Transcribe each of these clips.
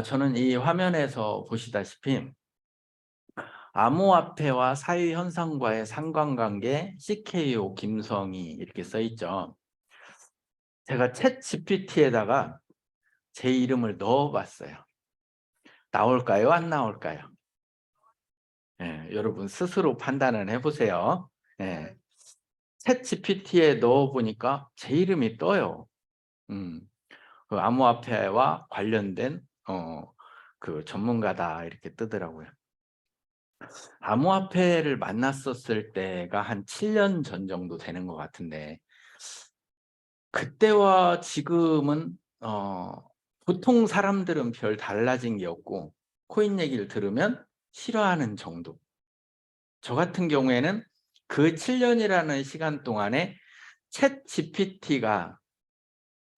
저는 이 화면에서 보시다시피 암호화폐와 사회현상과의 상관관계 CKO 김성희 이렇게 써 있죠. 제가 챗 GPT에다가 제 이름을 넣어봤어요. 나올까요? 안 나올까요? 여러분 스스로 판단을 해보세요. 챗 GPT에 넣어보니까 제 이름이 떠요. 그 암호화폐와 관련된 그 전문가다 이렇게 뜨더라고요. 암호화폐를 만났었을 때가 한 7년 전 정도 되는 것 같은데 그때와 지금은 보통 사람들은 별 달라진 게 없고 코인 얘기를 들으면 싫어하는 정도. 저 같은 경우에는 그 7년이라는 시간 동안에 챗 GPT가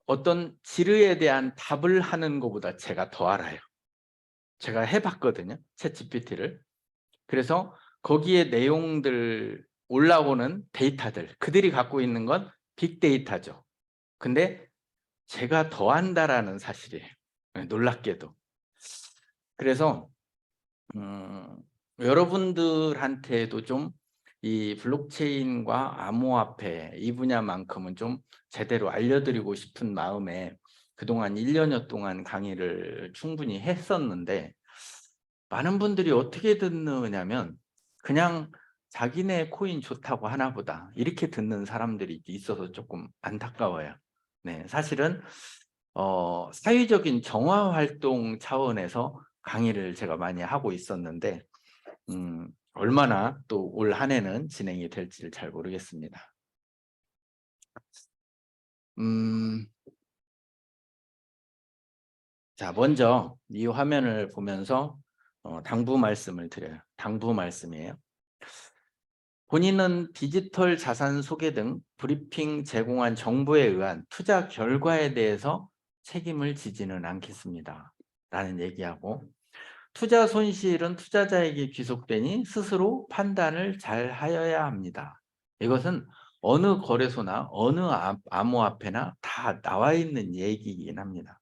어떤 지르에 대한 답을 하는 것보다 제가 더 알아요. 제가 해봤거든요, 챗 GPT를. 그래서 거기에 내용들 올라오는 데이터들, 그들이 갖고 있는 건 빅데이터죠. 근데 제가 더 한다라는 사실이에요. 놀랍게도. 그래서 여러분들한테도 좀 이 블록체인과 암호화폐 이 분야만큼은 좀 제대로 알려드리고 싶은 마음에 그동안 1년여 동안 강의를 충분히 했었는데 많은 분들이 어떻게 듣느냐면 그냥 자기네 코인 좋다고 하나 보다 이렇게 듣는 사람들이 있어서 조금 안타까워요. 네, 사실은 사회적인 정화 활동 차원에서 강의를 제가 많이 하고 있었는데 얼마나 또 올 한 해는 진행이 될지를 잘 모르겠습니다. 자, 먼저 이 화면을 보면서 당부 말씀을 드려요. 당부 말씀이에요. 본인은 디지털 자산 소개 등 브리핑 제공한 정보에 의한 투자 결과에 대해서 책임을 지지는 않겠습니다. 라는 얘기하고 투자 손실은 투자자에게 귀속되니 스스로 판단을 잘 하여야 합니다. 이것은 어느 거래소나 어느 암호화폐나 다 나와 있는 얘기이긴 합니다.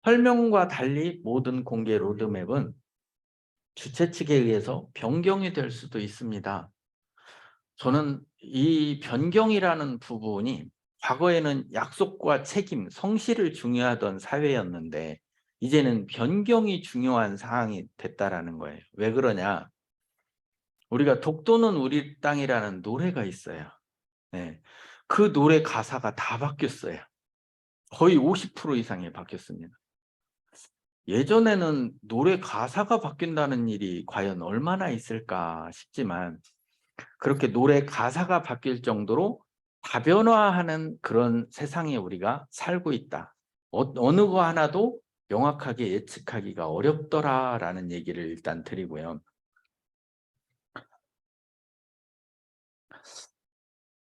설명과 달리 모든 공개 로드맵은 주최 측에 의해서 변경이 될 수도 있습니다. 저는 이 변경이라는 부분이 과거에는 약속과 책임, 성실을 중요하던 사회였는데 이제는 변경이 중요한 상황이 됐다라는 거예요. 왜 그러냐? 우리가 독도는 우리 땅이라는 노래가 있어요. 네. 그 노래 가사가 다 바뀌었어요. 거의 50% 이상이 바뀌었습니다. 예전에는 노래 가사가 바뀐다는 일이 과연 얼마나 있을까 싶지만 그렇게 노래 가사가 바뀔 정도로 다변화하는 그런 세상에 우리가 살고 있다. 어느 거 하나도 명확하게 예측하기가 어렵더라라는 얘기를 일단 드리고요.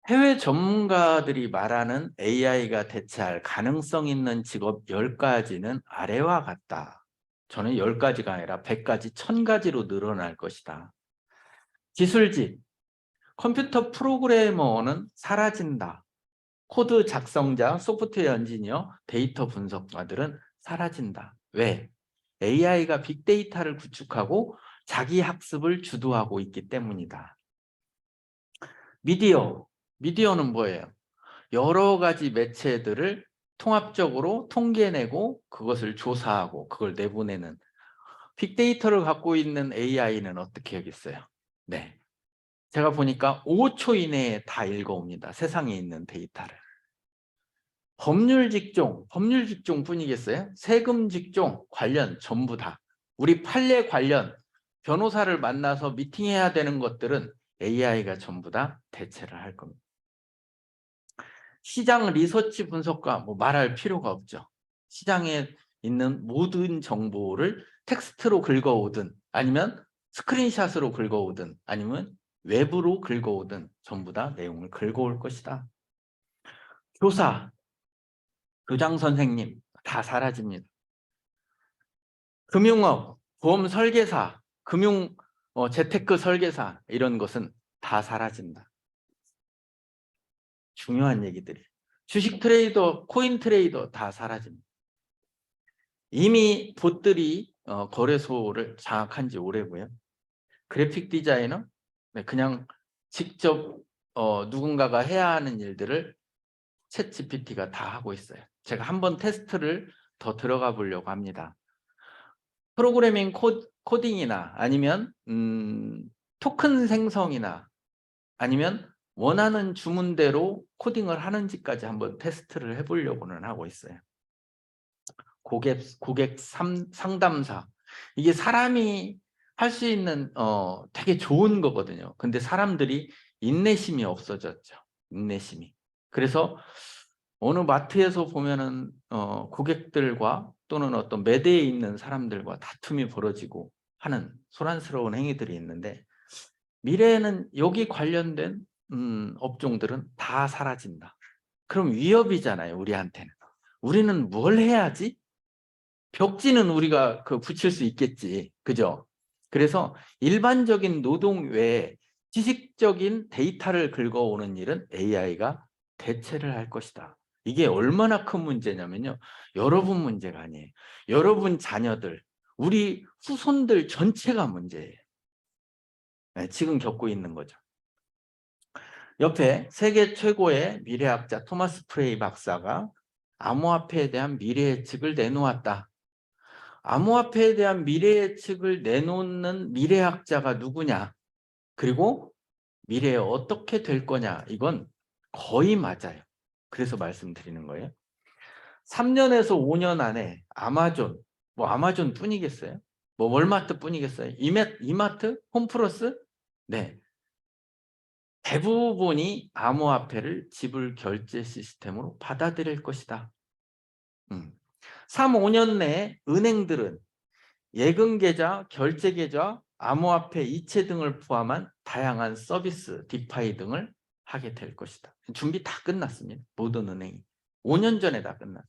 해외 전문가들이 말하는 AI가 대체할 가능성 있는 직업 10가지는 아래와 같다. 저는 10가지가 아니라 100가지, 1000가지로 늘어날 것이다. 기술직, 컴퓨터 프로그래머는 사라진다. 코드 작성자, 소프트웨어 엔지니어, 데이터 분석가들은 사라진다. 왜? AI가 빅데이터를 구축하고 자기 학습을 주도하고 있기 때문이다. 미디어는 뭐예요? 여러 가지 매체들을 통합적으로 통계내고 그것을 조사하고 그걸 내보내는 빅데이터를 갖고 있는 AI는 어떻게 하겠어요? 네, 제가 보니까 5초 이내에 다 읽어옵니다. 세상에 있는 데이터를. 법률 직종 뿐이겠어요? 세금 직종 관련 전부 다. 우리 판례 관련 변호사를 만나서 미팅해야 되는 것들은 AI가 전부 다 대체를 할 겁니다. 시장 리서치 분석가 뭐 말할 필요가 없죠. 시장에 있는 모든 정보를 텍스트로 긁어오든 아니면 스크린샷으로 긁어오든 아니면 웹으로 긁어오든 전부 다 내용을 긁어올 것이다. 교장 선생님 다 사라집니다. 금융업, 보험 설계사, 재테크 설계사 이런 것은 다 사라진다. 중요한 얘기들이. 주식 트레이더, 코인 트레이더 다 사라집니다. 이미 봇들이 거래소를 장악한 지 오래고요. 그래픽 디자이너, 네, 그냥 직접 누군가가 해야 하는 일들을 챗 GPT가 다 하고 있어요. 제가 한번 테스트를 더 들어가 보려고 합니다. 프로그래밍 코딩이나 아니면 토큰 생성이나 아니면 원하는 주문대로 코딩을 하는지까지 한번 테스트를 해보려고는 하고 있어요. 고객 상담사. 이게 사람이 할 수 있는 되게 좋은 거거든요. 근데 사람들이 인내심이 없어졌죠. 인내심이. 그래서 어느 마트에서 보면은 고객들과 또는 어떤 매대에 있는 사람들과 다툼이 벌어지고 하는 소란스러운 행위들이 있는데, 미래에는 여기 관련된 업종들은 다 사라진다. 그럼 위협이잖아요, 우리한테는. 우리는 뭘 해야지? 벽지는 우리가 붙일 수 있겠지. 그죠? 그래서 일반적인 노동 외에 지식적인 데이터를 긁어오는 일은 AI가 대체를 할 것이다. 이게 얼마나 큰 문제냐면요. 여러분 문제가 아니에요. 여러분 자녀들, 우리 후손들 전체가 문제예요. 네, 지금 겪고 있는 거죠. 옆에 세계 최고의 미래학자 토마스 프레이 박사가 암호화폐에 대한 미래 예측을 내놓았다. 암호화폐에 대한 미래 예측을 내놓는 미래학자가 누구냐, 그리고 미래에 어떻게 될 거냐, 이건 거의 맞아요. 그래서 말씀드리는 거예요. 3년에서 5년 안에 아마존, 뭐 아마존 뿐이겠어요? 뭐 월마트 뿐이겠어요? 이마트? 홈플러스? 네. 대부분이 암호화폐를 지불 결제 시스템으로 받아들일 것이다. 3, 5년 내에 은행들은 예금 계좌, 결제 계좌, 암호화폐, 이체 등을 포함한 다양한 서비스, 디파이 등을 하게 될 것이다. 준비 다 끝났습니다. 모든 은행이. 5년 전에 다 끝났어요.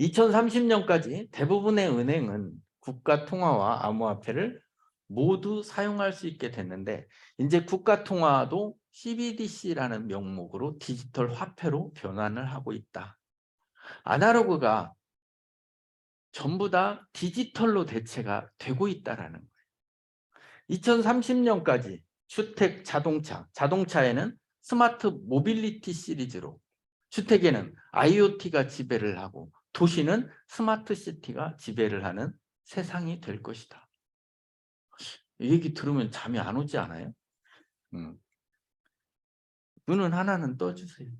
2030년까지 대부분의 은행은 국가 통화와 암호화폐를 모두 사용할 수 있게 됐는데, 이제 국가 통화도 CBDC라는 명목으로 디지털 화폐로 변환을 하고 있다. 아날로그가 전부 다 디지털로 대체가 되고 있다는 거예요. 2030년까지 주택, 자동차에는 스마트 모빌리티 시리즈로, 주택에는 IoT가 지배를 하고 도시는 스마트 시티가 지배를 하는 세상이 될 것이다. 이 얘기 들으면 잠이 안 오지 않아요? 눈은 하나는 떠주세요.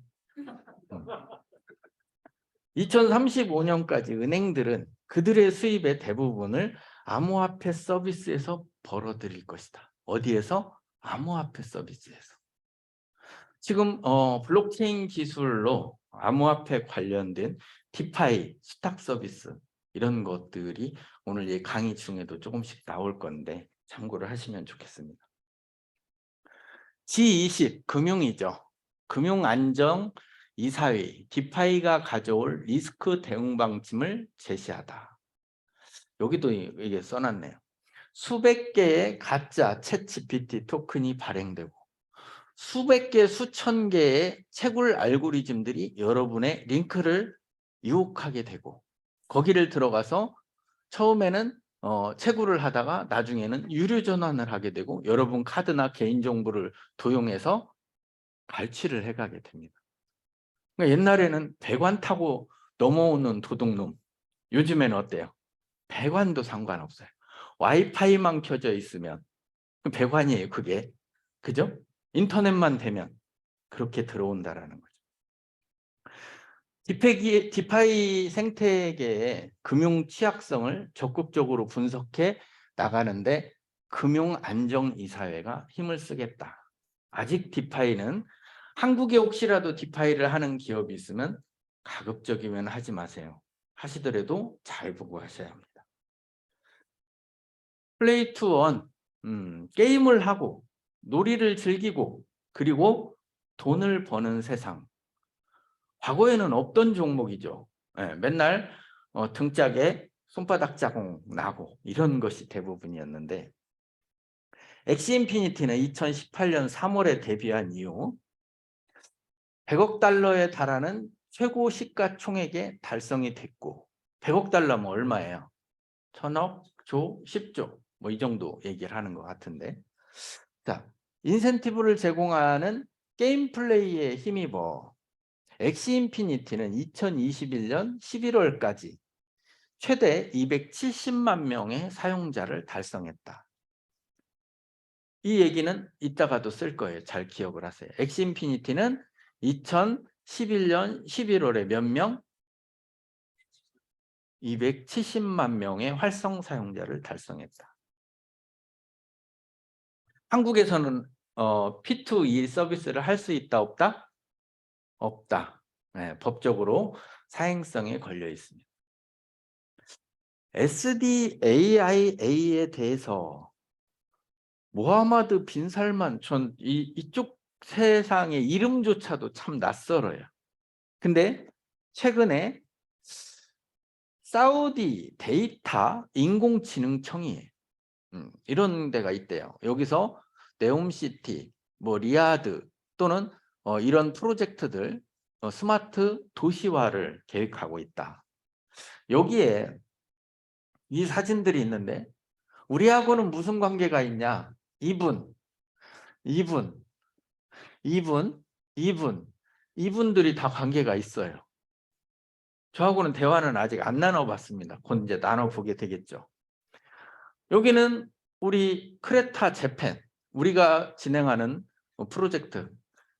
2035년까지 은행들은 그들의 수입의 대부분을 암호화폐 서비스에서 벌어들일 것이다. 어디에서? 암호화폐 서비스에서. 지금 블록체인 기술로 암호화폐 관련된 디파이, 수탁 서비스 이런 것들이 오늘 이 강의 중에도 조금씩 나올 건데 참고를 하시면 좋겠습니다. G20 금융이죠. 금융안정 이사회, 디파이가 가져올 리스크 대응 방침을 제시하다. 여기도 이게 써놨네요. 수백 개의 가짜 챗 GPT 토큰이 발행되고 수백 개, 수천 개의 채굴 알고리즘들이 여러분의 링크를 유혹하게 되고, 거기를 들어가서 처음에는 채굴을 하다가 나중에는 유료 전환을 하게 되고 여러분 카드나 개인정보를 도용해서 갈취를 해가게 됩니다. 그러니까 옛날에는 배관 타고 넘어오는 도둑놈, 요즘에는 어때요? 배관도 상관없어요. 와이파이만 켜져 있으면 배관이에요, 그게. 그죠? 인터넷만 되면 그렇게 들어온다라는 거죠. 디파이 생태계의 금융 취약성을 적극적으로 분석해 나가는데 금융안정이사회가 힘을 쓰겠다. 아직 디파이는, 한국에 혹시라도 디파이를 하는 기업이 있으면 가급적이면 하지 마세요. 하시더라도 잘 보고 하셔야 합니다. 플레이 투 원, 게임을 하고 놀이를 즐기고 그리고 돈을 버는 세상. 과거에는 없던 종목이죠. 네, 맨날 등짝에 손바닥 자국 나고 이런 것이 대부분이었는데, 엑시인피니티는 2018년 3월에 데뷔한 이후 100억 달러에 달하는 최고 시가총액에 달성이 됐고 100억 달러면 얼마예요? 1000억, 조, 10조 뭐 이 정도 얘기를 하는 것 같은데, 자, 인센티브를 제공하는 게임 플레이에 힘입어 엑시 인피니티는 2021년 11월까지 최대 270만 명의 사용자를 달성했다. 이 얘기는 이따가도 쓸 거예요. 잘 기억을 하세요. 엑시 인피니티는 2011년 11월에 몇 명? 270만 명의 활성 사용자를 달성했다. 한국에서는 P2E 서비스를 할 수 있다, 없다? 없다. 네, 법적으로 사행성에 걸려 있습니다. SDAIA에 대해서 모하마드 빈 살만, 전 이쪽 세상의 이름조차도 참 낯설어요. 근데 최근에 사우디 데이터 인공지능청이 이런 데가 있대요. 여기서 네옴시티, 뭐 리아드 또는 이런 프로젝트들 스마트 도시화를 계획하고 있다. 여기에 이 사진들이 있는데 우리하고는 무슨 관계가 있냐? 이분들이 다 관계가 있어요. 저하고는 대화는 아직 안 나눠봤습니다. 곧 이제 나눠보게 되겠죠. 여기는 우리 크레타 재팬, 우리가 진행하는 프로젝트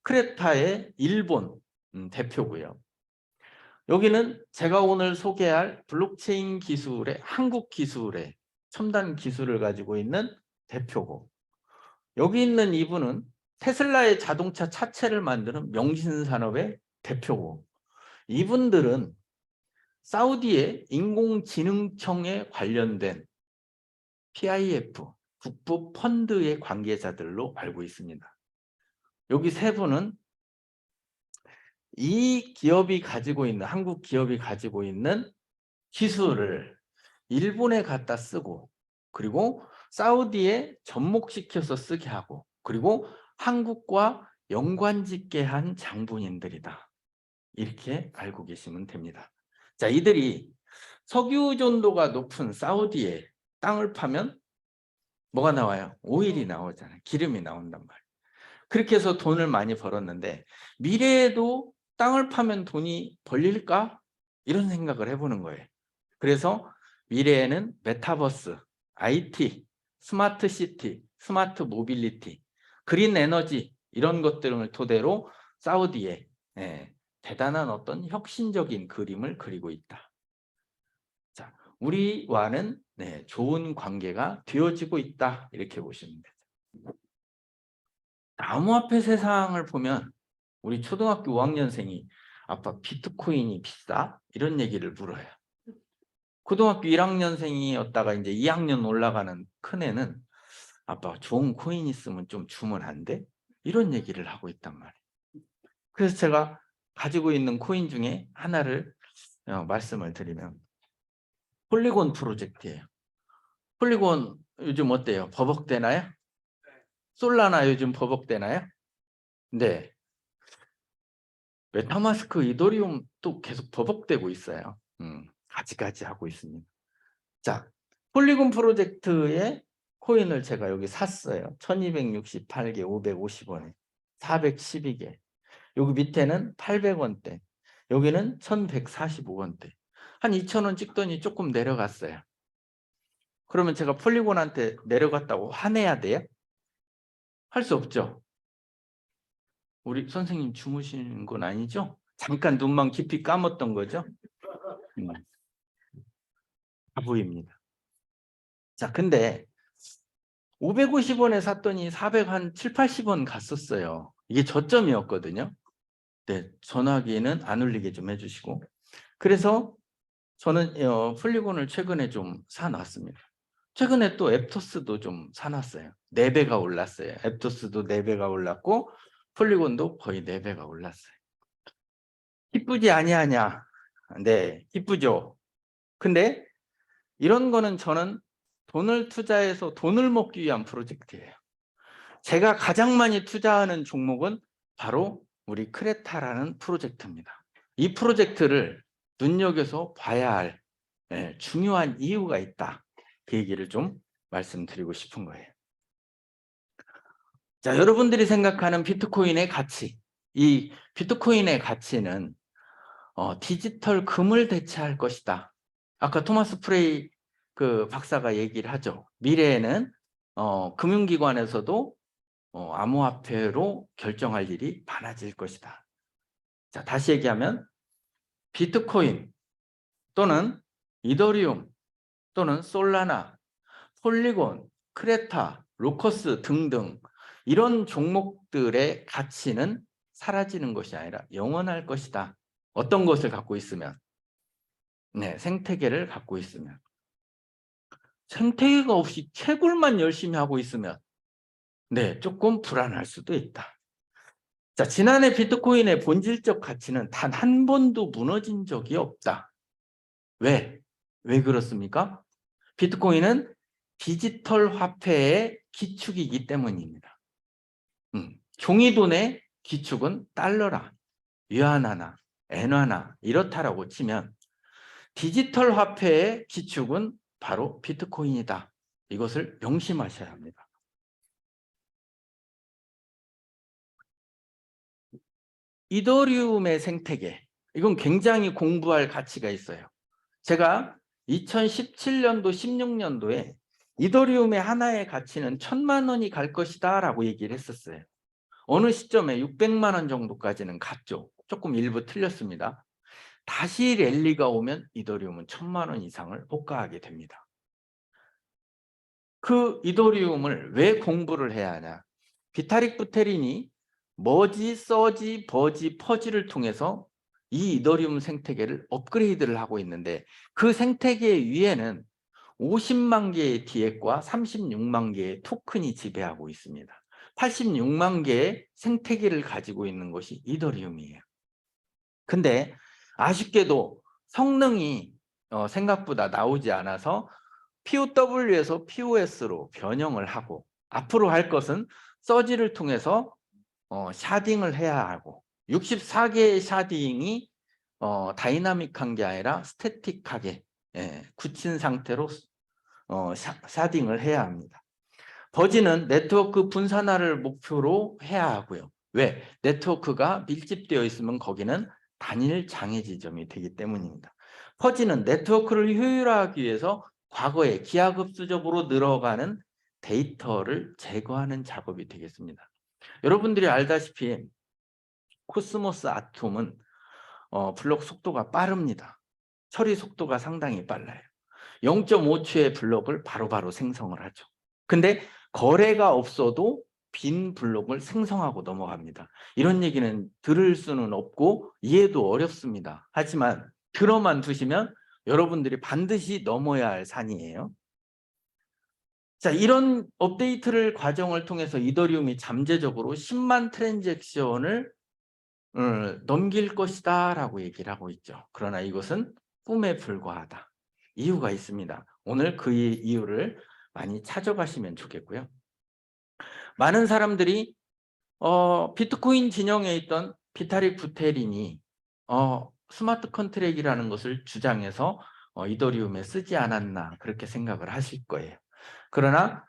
크레타의 일본 대표고요. 여기는 제가 오늘 소개할 블록체인 기술의 한국 기술의 첨단 기술을 가지고 있는 대표고, 여기 있는 이분은 테슬라의 자동차 차체를 만드는 명신산업의 대표고, 이분들은 사우디의 인공지능청에 관련된 PIF 국부 펀드의 관계자들로 알고 있습니다. 여기 세 분은 이 기업이 가지고 있는, 한국 기업이 가지고 있는 기술을 일본에 갖다 쓰고, 그리고 사우디에 접목시켜서 쓰게 하고, 그리고 한국과 연관짓게 한 장본인들이다. 이렇게 알고 계시면 됩니다. 자, 이들이 석유 의존도가 높은 사우디에 땅을 파면 뭐가 나와요? 오일이 나오잖아요. 기름이 나온단 말이에요. 그렇게 해서 돈을 많이 벌었는데 미래에도 땅을 파면 돈이 벌릴까? 이런 생각을 해보는 거예요. 그래서 미래에는 메타버스, IT, 스마트 시티, 스마트 모빌리티, 그린 에너지 이런 것들을 토대로 사우디에 대단한 어떤 혁신적인 그림을 그리고 있다. 자, 우리와는 좋은 관계가 되어지고 있다. 이렇게 보시면 되죠. 암호화폐 세상을 보면 우리 초등학교 5학년생이 아빠 비트코인이 비싸? 이런 얘기를 물어요. 고등학교 1학년생이었다가 이제 2학년 올라가는 큰애는 아빠 좋은 코인 있으면 좀 주면 안 돼? 이런 얘기를 하고 있단 말이에요. 그래서 제가 가지고 있는 코인 중에 하나를 말씀을 드리면 폴리곤 프로젝트예요. 폴리곤 요즘 어때요? 버벅대나요? 솔라나 요즘 버벅대나요? 네. 메타마스크, 이더리움 또 계속 버벅대고 있어요. 가지가지 하고 있습니다. 자, 폴리곤 프로젝트의 코인을 제가 여기 샀어요. 1268개 550원에 412개. 여기 밑에는 800원대. 여기는 1145원대. 한 2,000원 찍더니 조금 내려갔어요. 그러면 제가 폴리곤한테 내려갔다고 화내야 돼요? 할 수 없죠. 우리 선생님 주무시는 건 아니죠? 잠깐 눈만 깊이 감았던 거죠? 다 보입니다. 자, 근데 550원에 샀더니 407, 80원 갔었어요. 이게 저점이었거든요. 네, 전화기는 안 울리게 좀 해주시고. 그래서 저는 폴리곤을 최근에 좀 사놨습니다. 최근에 또 앱토스도 좀 사놨어요. 4배가 올랐어요. 앱토스도 4배가 올랐고 폴리곤도 거의 4배가 올랐어요. 기쁘지 아니하냐? 네, 기쁘죠. 근데 이런 거는 저는 돈을 투자해서 돈을 먹기 위한 프로젝트예요. 제가 가장 많이 투자하는 종목은 바로 우리 크레타라는 프로젝트입니다. 이 프로젝트를 눈여겨서 봐야 할 중요한 이유가 있다. 그 얘기를 좀 말씀드리고 싶은 거예요. 자, 여러분들이 생각하는 비트코인의 가치, 이 비트코인의 가치는 디지털 금을 대체할 것이다. 아까 토마스 프레이 그 박사가 얘기를 하죠. 미래에는 금융기관에서도 암호화폐로 결정할 일이 많아질 것이다. 자, 다시 얘기하면 비트코인 또는 이더리움 또는 솔라나, 폴리곤, 크레타, 로커스 등등 이런 종목들의 가치는 사라지는 것이 아니라 영원할 것이다. 어떤 것을 갖고 있으면? 네, 생태계를 갖고 있으면. 생태계가 없이 채굴만 열심히 하고 있으면 네, 조금 불안할 수도 있다. 자, 지난해 비트코인의 본질적 가치는 단 한 번도 무너진 적이 없다. 왜? 왜 그렇습니까? 비트코인은 디지털 화폐의 기축이기 때문입니다. 종이돈의 기축은 달러나 위안화나 엔화나 이렇다라고 치면 디지털 화폐의 기축은 바로 비트코인이다. 이것을 명심하셔야 합니다. 이더리움의 생태계, 이건 굉장히 공부할 가치가 있어요. 제가 2017년도, 16년도에 이더리움의 하나의 가치는 1,000만 원이 갈 것이다 라고 얘기를 했었어요. 어느 시점에 600만 원 정도까지는 갔죠. 조금 일부 틀렸습니다. 다시 랠리가 오면 이더리움은 1,000만 원 이상을 호가하게 됩니다. 그 이더리움을 왜 공부를 해야 하냐? 비타릭 부테린이 머지, 서지, 버지, 퍼지를 통해서 이 이더리움 생태계를 업그레이드를 하고 있는데 그 생태계 위에는 50만 개의 디액과 36만 개의 토큰이 지배하고 있습니다. 86만 개의 생태계를 가지고 있는 것이 이더리움이에요. 근데 아쉽게도 성능이 생각보다 나오지 않아서 POW에서 POS로 변형을 하고 앞으로 할 것은 서지를 통해서 샤딩을 해야 하고 64개의 샤딩이 다이나믹한 게 아니라 스태틱하게 굳힌 상태로 샤딩을 해야 합니다. 버지는 네트워크 분산화를 목표로 해야 하고요. 왜? 네트워크가 밀집되어 있으면 거기는 단일 장애 지점이 되기 때문입니다. 퍼지는 네트워크를 효율화하기 위해서 과거에 기하급수적으로 늘어가는 데이터를 제거하는 작업이 되겠습니다. 여러분들이 알다시피 코스모스 아톰은 블록 속도가 빠릅니다. 처리 속도가 상당히 빨라요. 0.5초의 블록을 바로바로 생성을 하죠. 근데 거래가 없어도 빈 블록을 생성하고 넘어갑니다. 이런 얘기는 들을 수는 없고 이해도 어렵습니다. 하지만 들어만 두시면 여러분들이 반드시 넘어야 할 산이에요. 자, 이런 업데이트를 과정을 통해서 이더리움이 잠재적으로 10만 트랜잭션을 넘길 것이다 라고 얘기를 하고 있죠. 그러나 이것은 꿈에 불과하다. 이유가 있습니다. 오늘 그 이유를 많이 찾아가시면 좋겠고요. 많은 사람들이 비트코인 진영에 있던 비타릭 부테린이 스마트 컨트랙이라는 것을 주장해서 이더리움에 쓰지 않았나 그렇게 생각을 하실 거예요. 그러나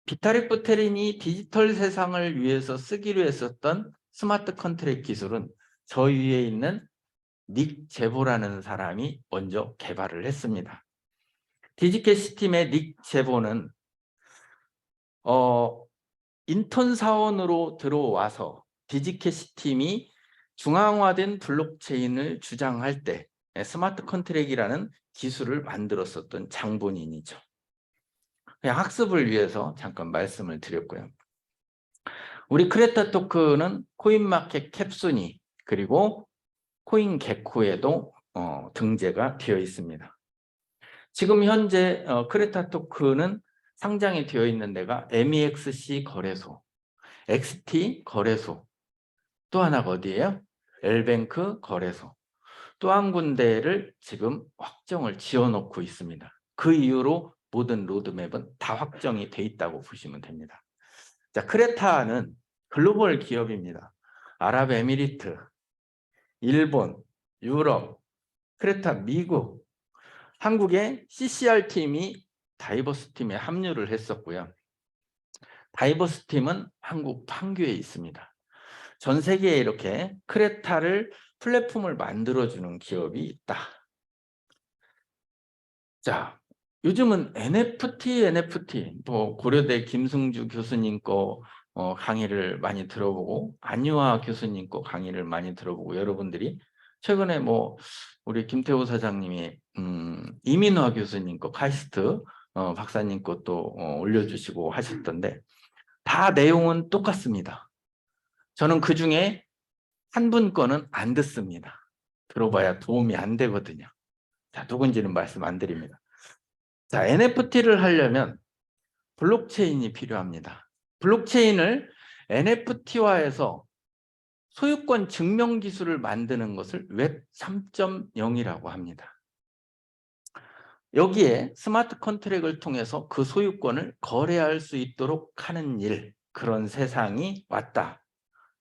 비타릭 부테린이 디지털 세상을 위해서 쓰기로 했었던 스마트 컨트랙 기술은 저 위에 있는 닉 제보라는 사람이 먼저 개발을 했습니다. 디지캐시 팀의 닉 제보는 인턴 사원으로 들어와서 디지캐시 팀이 중앙화된 블록체인을 주장할 때 스마트 컨트랙이라는 기술을 만들었었던 장본인이죠. 그냥 학습을 위해서 잠깐 말씀을 드렸고요. 우리 크레타 토큰은 코인마켓 캡순이 그리고 코인게코에도 등재가 되어 있습니다. 지금 현재 크레타 토큰은 상장이 되어 있는 데가 MEXC 거래소, XT 거래소, 또 하나가 어디예요? 엘뱅크 거래소. 또 한 군데를 지금 확정을 지어놓고 있습니다. 그 이후로 모든 로드맵은 다 확정이 돼 있다고 보시면 됩니다. 자, 크레타는 글로벌 기업입니다. 아랍에미리트, 일본, 유럽, 크레타 미국, 한국의 CCR 팀이 다이버스 팀에 합류를 했었고요. 다이버스 팀은 한국 판교에 있습니다. 전 세계에 이렇게 크레타를 플랫폼을 만들어주는 기업이 있다. 자, 요즘은 NFT, 뭐 고려대 김승주 교수님 거 강의를 많이 들어보고 안유아 교수님 거 강의를 많이 들어보고 여러분들이 최근에 뭐 우리 김태호 사장님이 이민화 교수님 거 카이스트 박사님 것도 올려주시고 하셨던데 다 내용은 똑같습니다. 저는 그중에 한 분 거는 안 듣습니다. 들어봐야 도움이 안 되거든요. 자, 누군지는 말씀 안 드립니다. 자, NFT를 하려면 블록체인이 필요합니다. 블록체인을 NFT화해서 소유권 증명 기술을 만드는 것을 웹 3.0이라고 합니다. 여기에 스마트 컨트랙을 통해서 그 소유권을 거래할 수 있도록 하는 일, 그런 세상이 왔다.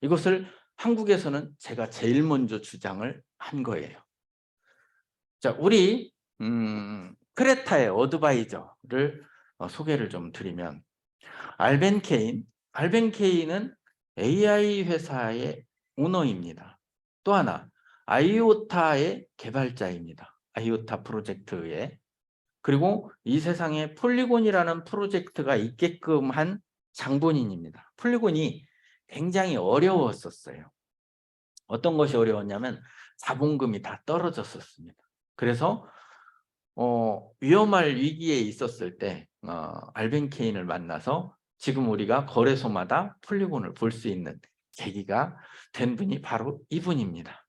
이것을 한국에서는 제가 제일 먼저 주장을 한 거예요. 자, 우리 크레타의 어드바이저를 소개를 좀 드리면 알벤 케인은 AI 회사의 오너입니다. 또 하나 아이오타의 개발자입니다. 아이오타 프로젝트에. 그리고 이 세상에 폴리곤이라는 프로젝트가 있게끔 한 장본인입니다. 폴리곤이 굉장히 어려웠었어요. 어떤 것이 어려웠냐면 자본금이 다 떨어졌었습니다. 그래서 위험할 위기에 있었을 때 알벤 케인을 만나서 지금 우리가 거래소마다 폴리곤을 볼 수 있는 계기가 된 분이 바로 이분입니다.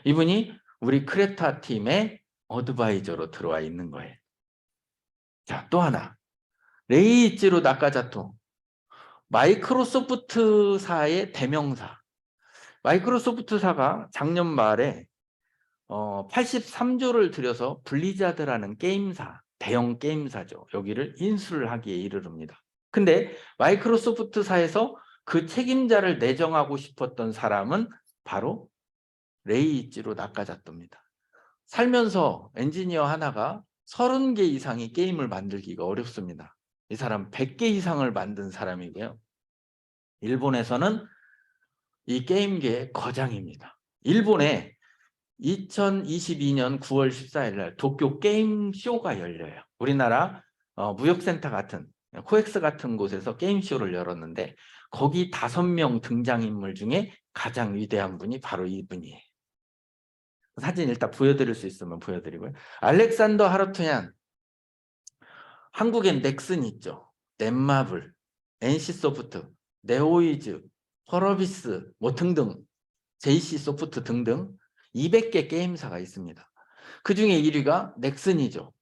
이분이 우리 크레타 팀의 어드바이저로 들어와 있는 거예요. 자, 또 하나 레이이치로 나카자토, 마이크로소프트사의 대명사. 마이크로소프트사가 작년 말에 83조를 들여서 블리자드라는 게임사, 대형 게임사죠. 여기를 인수를 하기에 이르릅니다. 근데 마이크로소프트사에서 그 책임자를 내정하고 싶었던 사람은 바로 레이이치로 나카자토입니다. 살면서 엔지니어 하나가 30개 이상의 게임을 만들기가 어렵습니다. 이 사람 100개 이상을 만든 사람이고요. 일본에서는 이 게임계의 거장입니다. 일본에 2022년 9월 14일 날 도쿄 게임쇼가 열려요. 우리나라 무역센터 같은 코엑스 같은 곳에서 게임쇼를 열었는데 거기 5명 등장인물 중에 가장 위대한 분이 바로 이분이에요. 사진 일단 보여드릴 수 있으면 보여드리고요. 알렉산더 하루토얀, 한국엔 넥슨 있죠. 넷마블, NC소프트, 네오이즈, 펄어비스 뭐 등등, JC소프트 등등 200개 게임사가 있습니다. 그 중에 1위가 넥슨이죠.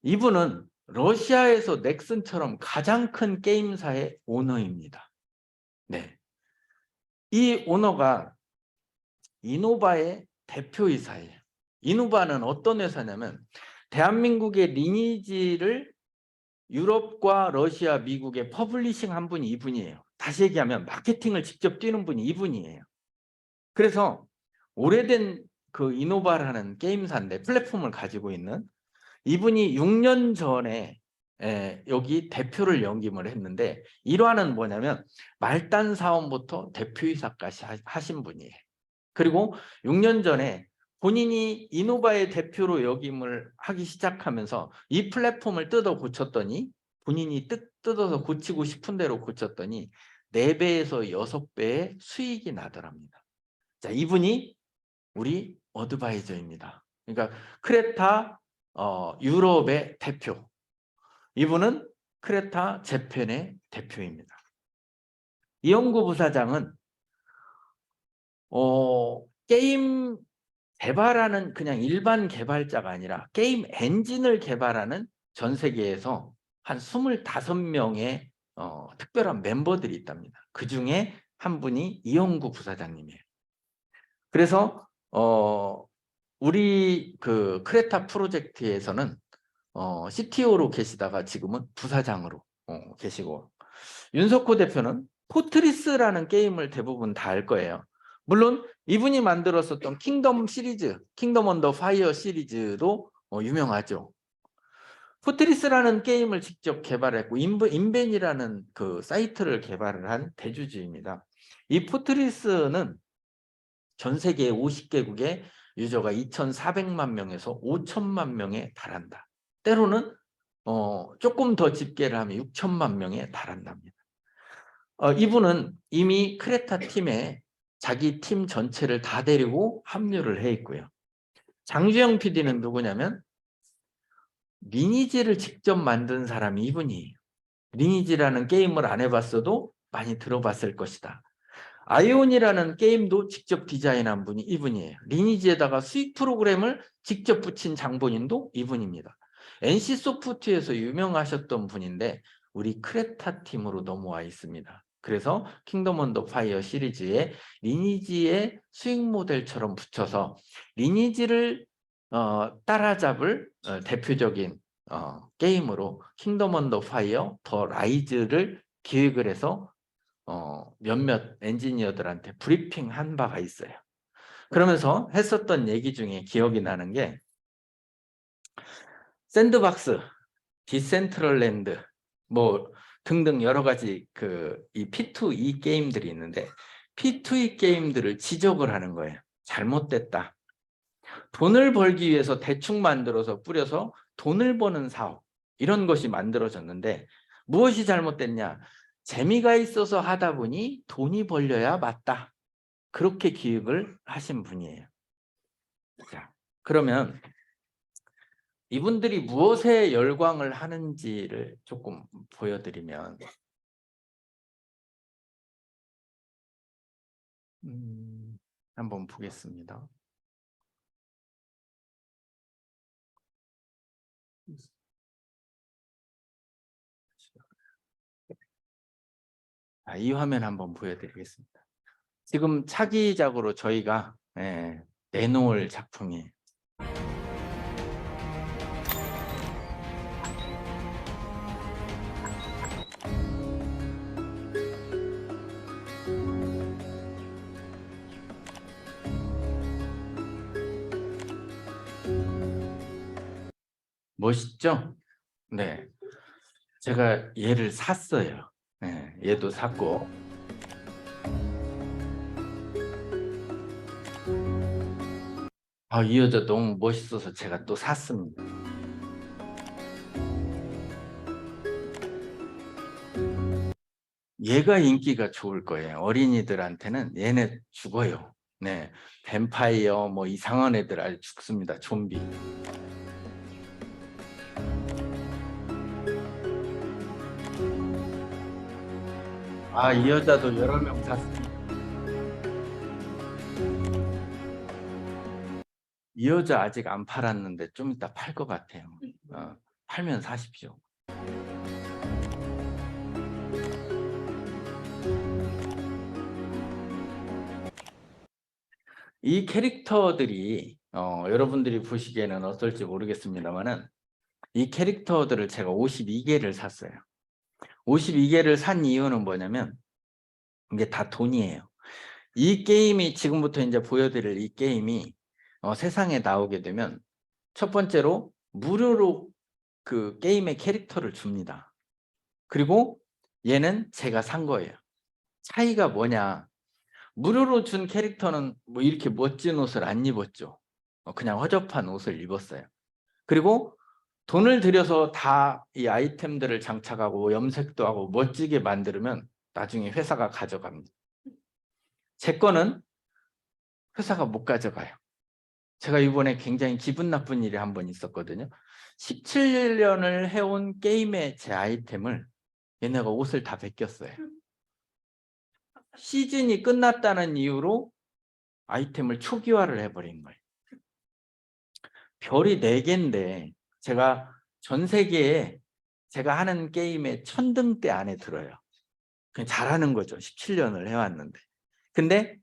이분은 러시아에서 넥슨처럼 가장 큰 게임사의 오너입니다. 네, 이 오너가 이노바의 대표이사예요. 이노바는 어떤 회사냐면 대한민국의 리니지를 유럽과 러시아, 미국에 퍼블리싱 한 분이 이분이에요. 다시 얘기하면 마케팅을 직접 뛰는 분이 이분이에요. 그래서 오래된 그 이노바라는 게임사인데 플랫폼을 가지고 있는 이분이 6년 전에 여기 대표를 역임을 했는데 일화는 뭐냐면 말단 사원부터 대표이사까지 하신 분이에요. 그리고 6년 전에 본인이 이노바의 대표로 역임을 하기 시작하면서 이 플랫폼을 뜯어 고쳤더니 본인이 뜯어서 고치고 싶은 대로 고쳤더니 4배에서 6배의 수익이 나더랍니다. 자, 이분이 우리 어드바이저입니다. 그러니까 크레타 유럽의 대표. 이분은 크레타 재팬의 대표입니다. 이영구 부사장은 게임 개발하는 그냥 일반 개발자가 아니라 게임 엔진을 개발하는 전 세계에서 한 25명의 특별한 멤버들이 있답니다. 그 중에 한 분이 이영구 부사장님이에요. 그래서 우리 그 크레타 프로젝트에서는 CTO로 계시다가 지금은 부사장으로 계시고, 윤석호 대표는 포트리스라는 게임을 대부분 다 알 거예요. 물론 이분이 만들었었던 킹덤 시리즈, 킹덤 언더 파이어 시리즈도 유명하죠. 포트리스라는 게임을 직접 개발했고 인벤이라는 그 사이트를 개발을 한 대주주입니다. 이 포트리스는 전 세계 50개국에 유저가 2,400만 명에서 5천만 명에 달한다. 때로는 조금 더 집계를 하면 6천만 명에 달한답니다. 이분은 이미 크레타 팀에 자기 팀 전체를 다 데리고 합류를 해 있고요. 장주영 PD는 누구냐면 리니지를 직접 만든 사람이 이분이에요. 리니지라는 게임을 안 해봤어도 많이 들어봤을 것이다. 아이온이라는 게임도 직접 디자인한 분이 이분이에요. 리니지에다가 수익 프로그램을 직접 붙인 장본인도 이분입니다. NC소프트에서 유명하셨던 분인데 우리 크레타 팀으로 넘어와 있습니다. 그래서 킹덤 언더 파이어 시리즈에 리니지의 수익 모델처럼 붙여서 리니지를 따라잡을 대표적인 게임으로 킹덤 언더 파이어 더 라이즈를 기획을 해서 몇몇 엔지니어들한테 브리핑한 바가 있어요. 그러면서 했었던 얘기 중에 기억이 나는 게 샌드박스, 디센트럴랜드 뭐 등등 여러 가지 이 P2E 게임들이 있는데 P2E 게임들을 지적을 하는 거예요. 잘못됐다. 돈을 벌기 위해서 대충 만들어서 뿌려서 돈을 버는 사업 이런 것이 만들어졌는데 무엇이 잘못됐냐? 재미가 있어서 하다 보니 돈이 벌려야 맞다. 그렇게 기획을 하신 분이에요. 자, 그러면 이분들이 무엇에 열광을 하는지를 조금 보여드리면 한번 보겠습니다. 이 화면 한번 보여드리겠습니다. 지금 차기작으로 저희가 내놓을 작품이에요. 멋있죠? 네, 제가 얘를 샀어요. 얘도 샀고 이 여자 너무 멋있어서 제가 또 샀습니다. 얘가 인기가 좋을 거예요. 어린이들한테는 얘네 죽어요. 네, 뱀파이어 뭐 이상한 애들 아주 죽습니다. 좀비. 이 여자도 여러 명 샀습니다. 이 여자 아직 안 팔았는데 좀 이따 팔 것 같아요. 팔면 사십시오. 이 캐릭터들이 여러분들이 보시기에는 어떨지 모르겠습니다만은 이 캐릭터들을 제가 52개를 샀어요. 52개를 산 이유는 뭐냐면 이게 다 돈이에요. 이 게임이 지금부터 이제 보여드릴 이 게임이 세상에 나오게 되면 첫 번째로 무료로 그 게임의 캐릭터를 줍니다. 그리고 얘는 제가 산 거예요. 차이가 뭐냐? 무료로 준 캐릭터는 뭐 이렇게 멋진 옷을 안 입었죠. 그냥 허접한 옷을 입었어요. 그리고 돈을 들여서 다 이 아이템들을 장착하고 염색도 하고 멋지게 만들면 나중에 회사가 가져갑니다. 제 거는 회사가 못 가져가요. 제가 이번에 굉장히 기분 나쁜 일이 한 번 있었거든요. 17년을 해온 게임의 제 아이템을 얘네가 옷을 다 베꼈어요. 시즌이 끝났다는 이유로 아이템을 초기화를 해버린 거예요. 별이 4개인데 제가 전 세계에 제가 하는 게임의 1000등대 안에 들어요. 그냥 잘하는 거죠. 17년을 해왔는데. 근데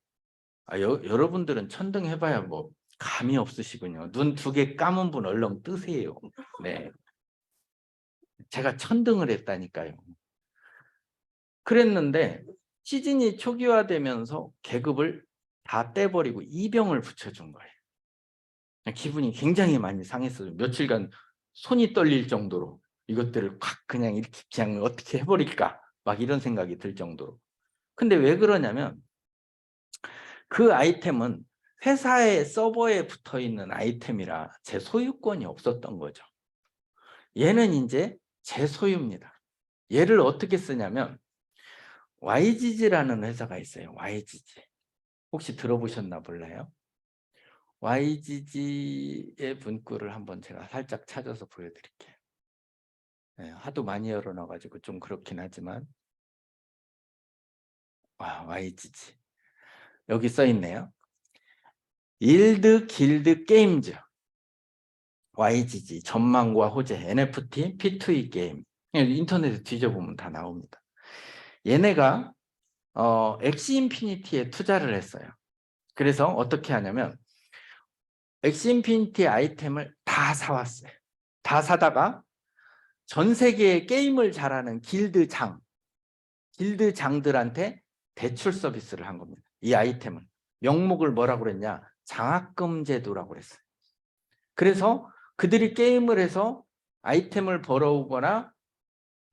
여러분들은 1000등 해봐야 뭐 감이 없으시군요. 눈 2개 감은 분 얼른 뜨세요. 네, 제가 1000등을 했다니까요. 그랬는데 시즌이 초기화되면서 계급을 다 떼버리고 이병을 붙여준 거예요. 기분이 굉장히 많이 상했어요. 며칠간 손이 떨릴 정도로 이것들을 확 그냥 이렇게 그냥 어떻게 해버릴까 막 이런 생각이 들 정도로. 근데 왜 그러냐면 그 아이템은 회사의 서버에 붙어 있는 아이템이라 제 소유권이 없었던 거죠. 얘는 이제 제 소유입니다. 얘를 어떻게 쓰냐면 YGG라는 회사가 있어요. YGG. 혹시 들어보셨나 몰라요? YGG의 문구를 한번 제가 살짝 찾아서 보여드릴게요. 네, 하도 많이 열어놔가지고 좀 그렇긴 하지만 YGG 여기 써 있네요. 일드 길드 게임즈 YGG 전망과 호재 NFT P2E 게임 인터넷에 뒤져보면 다 나옵니다. 얘네가 엑시 인피니티에 투자를 했어요. 그래서 어떻게 하냐면 엑시 인피니티 아이템을 다 사왔어요. 다 사다가 전 세계에 게임을 잘하는 길드장들한테 대출 서비스를 한 겁니다. 이 아이템을. 명목을 뭐라고 그랬냐? 장학금 제도라고 그랬어요. 그래서 그들이 게임을 해서 아이템을 벌어오거나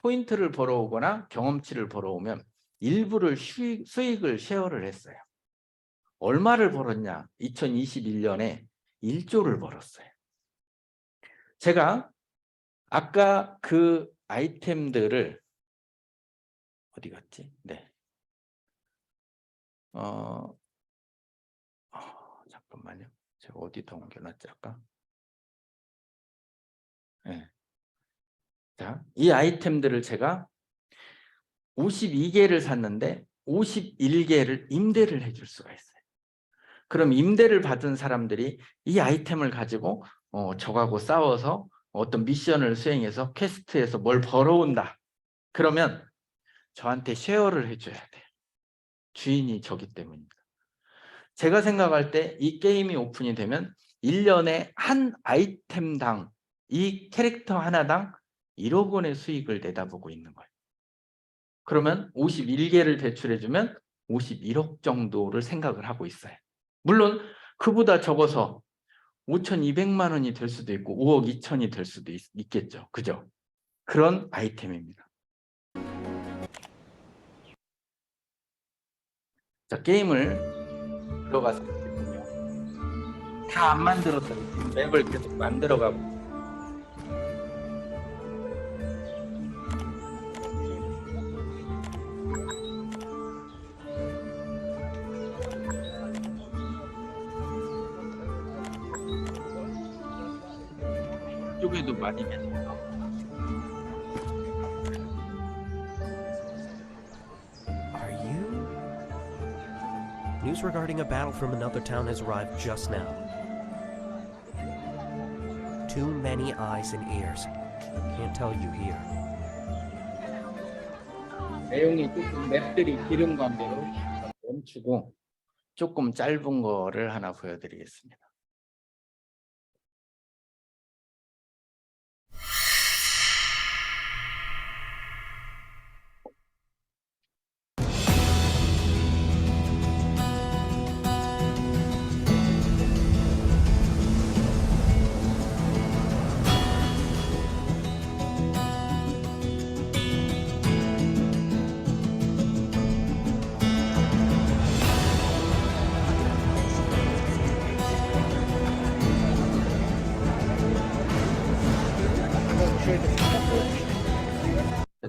포인트를 벌어오거나 경험치를 벌어오면 일부를 수익을 쉐어를 했어요. 얼마를 벌었냐? 2021년에 1조를 벌었어요. 제가 아까 그 아이템들을 어디 갔지? 네. 잠깐만요. 제가 어디다 옮겨놨지 아까? 네. 자, 이 아이템들을 제가 52개를 샀는데 51개를 임대를 해줄 수가 있어요. 그럼 임대를 받은 사람들이 이 아이템을 가지고 저하고 싸워서 어떤 미션을 수행해서 퀘스트에서 뭘 벌어온다. 그러면 저한테 쉐어를 해줘야 돼요. 주인이 저기 때문입니다. 제가 생각할 때 이 게임이 오픈이 되면 1년에 한 아이템당 이 캐릭터 하나당 1억 원의 수익을 내다보고 있는 거예요. 그러면 51개를 대출해주면 51억 정도를 생각을 하고 있어요. 물론 그보다 적어서 5,200만 원이 될 수도 있고 5억 2천이 될 수도 있겠죠. 그죠? 그런 아이템입니다. 자, 게임을 들어가서 보면 다 안 만들었어요. 맵을 계속 만들어가고 이쪽에도 많이 계세요. Are you? News regarding a battle from another town has arrived just now. Too many eyes and ears. Can't tell you here. 내용이 조금 맵들이 길은 관계로 멈추고 조금 짧은 거를 하나 보여드리겠습니다.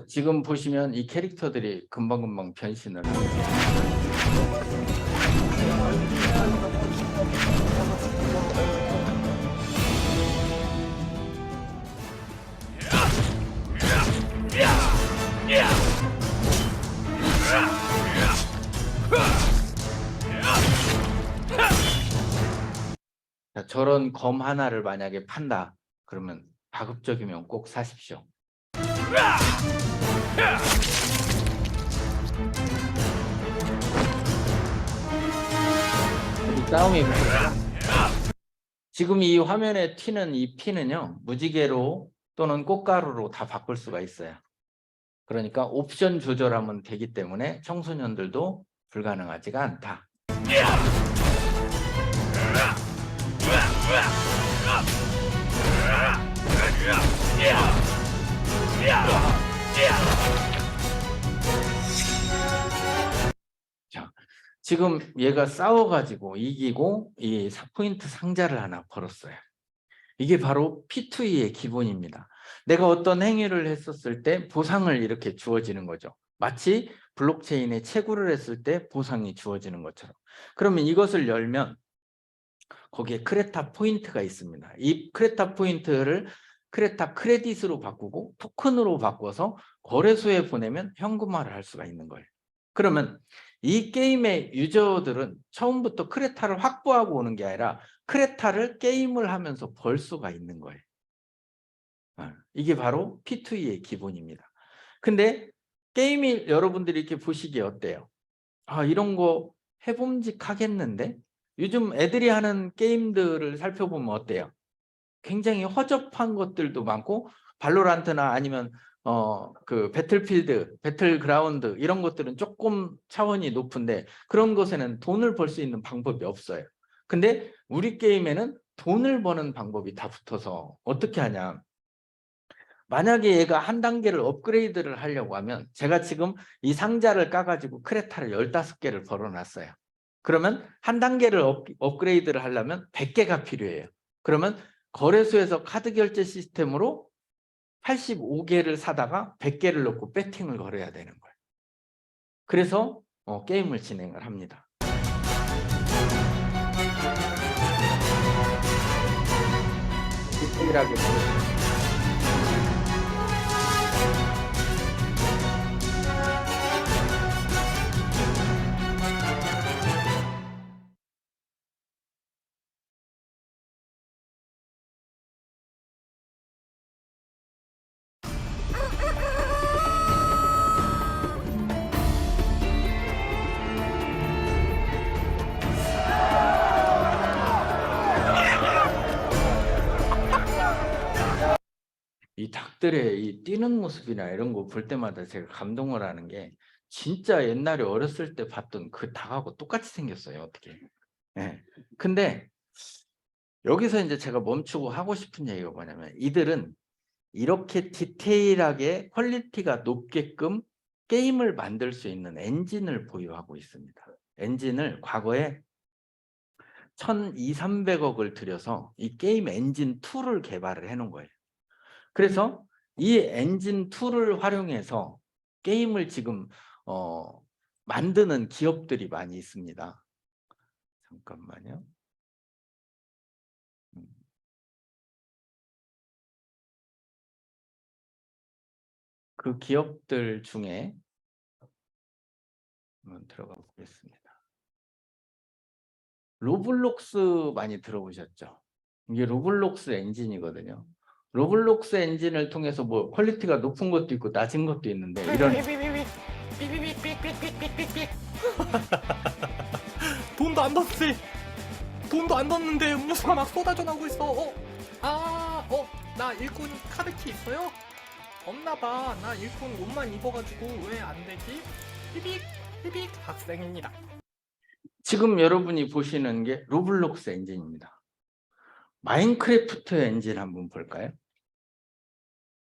지금 보시면 이 캐릭터들이 금방금방 변신을 합니다. 자, 저런 검 하나를 만약에 판다 그러면 가급적이면 꼭 사십시오. 싸움이 지금 이 화면에 튀는 이 피는요 무지개로 또는 꽃가루로 다 바꿀 수가 있어요. 그러니까 옵션 조절하면 되기 때문에 청소년들도 불가능하지가 않다. 자, 지금 얘가 싸워가지고 이기고 이 4포인트 상자를 하나 걸었어요. 이게 바로 P2E의 기본입니다. 내가 어떤 행위를 했었을 때 보상을 이렇게 주어지는 거죠. 마치 블록체인에 채굴을 했을 때 보상이 주어지는 것처럼. 그러면 이것을 열면 거기에 크레타 포인트가 있습니다. 이 크레타 포인트를 크레타 크레딧으로 바꾸고 토큰으로 바꿔서 거래소에 보내면 현금화를 할 수가 있는 거예요. 그러면 이 게임의 유저들은 처음부터 크레타를 확보하고 오는 게 아니라 크레타를 게임을 하면서 벌 수가 있는 거예요. 이게 바로 P2E의 기본입니다. 근데 게임이 여러분들이 이렇게 보시기에 어때요? 아, 이런 거 해봄직하겠는데? 요즘 애들이 하는 게임들을 살펴보면 어때요? 굉장히 허접한 것들도 많고 발로란트나 아니면 그 배틀필드, 배틀그라운드 이런 것들은 조금 차원이 높은데 그런 것에는 돈을 벌 수 있는 방법이 없어요. 근데 우리 게임에는 돈을 버는 방법이 다 붙어서 어떻게 하냐? 만약에 얘가 한 단계를 업그레이드를 하려고 하면 제가 지금 이 상자를 까가지고 크레타를 15개를 걸어놨어요. 그러면 한 단계를 업그레이드를 하려면 100개가 필요해요. 그러면 거래소에서 카드 결제 시스템으로 85개를 사다가 100개를 넣고 배팅을 걸어야 되는 거예요. 그래서 게임을 진행을 합니다. 디테일하게 보여드릴게요. 이 닭들의 이 뛰는 모습이나 이런 거 볼 때마다 제가 감동을 하는 게 진짜 옛날에 어렸을 때 봤던 그 닭하고 똑같이 생겼어요. 어떻게. 네. 근데 여기서 이제 제가 멈추고 하고 싶은 얘기가 뭐냐면 이들은 이렇게 디테일하게 퀄리티가 높게끔 게임을 만들 수 있는 엔진을 보유하고 있습니다. 엔진을 과거에 1,200~300억을 들여서 이 게임 엔진 2를 개발을 해놓은 거예요. 그래서 이 엔진 2를 활용해서 게임을 지금 만드는 기업들이 많이 있습니다. 잠깐만요. 그 기업들 중에 한번 들어가 보겠습니다. 로블록스 많이 들어보셨죠? 이게 로블록스 엔진이거든요. 로블록스 엔진을 통해서 뭐 퀄리티가 높은 것도 있고 낮은 것도 있는데 이런 돈도 안 넣었지. 돈도 안 넣었는데 음료수가 막 쏟아져 나오고 있어. 나 일꾼 카드키 있어요? 없나봐. 나 일꾼 옷만 입어가지고 왜 안 되지? 삐빅 학생입니다. 지금 여러분이 보시는 게 로블록스 엔진입니다. 마인크래프트 엔진 한번 볼까요?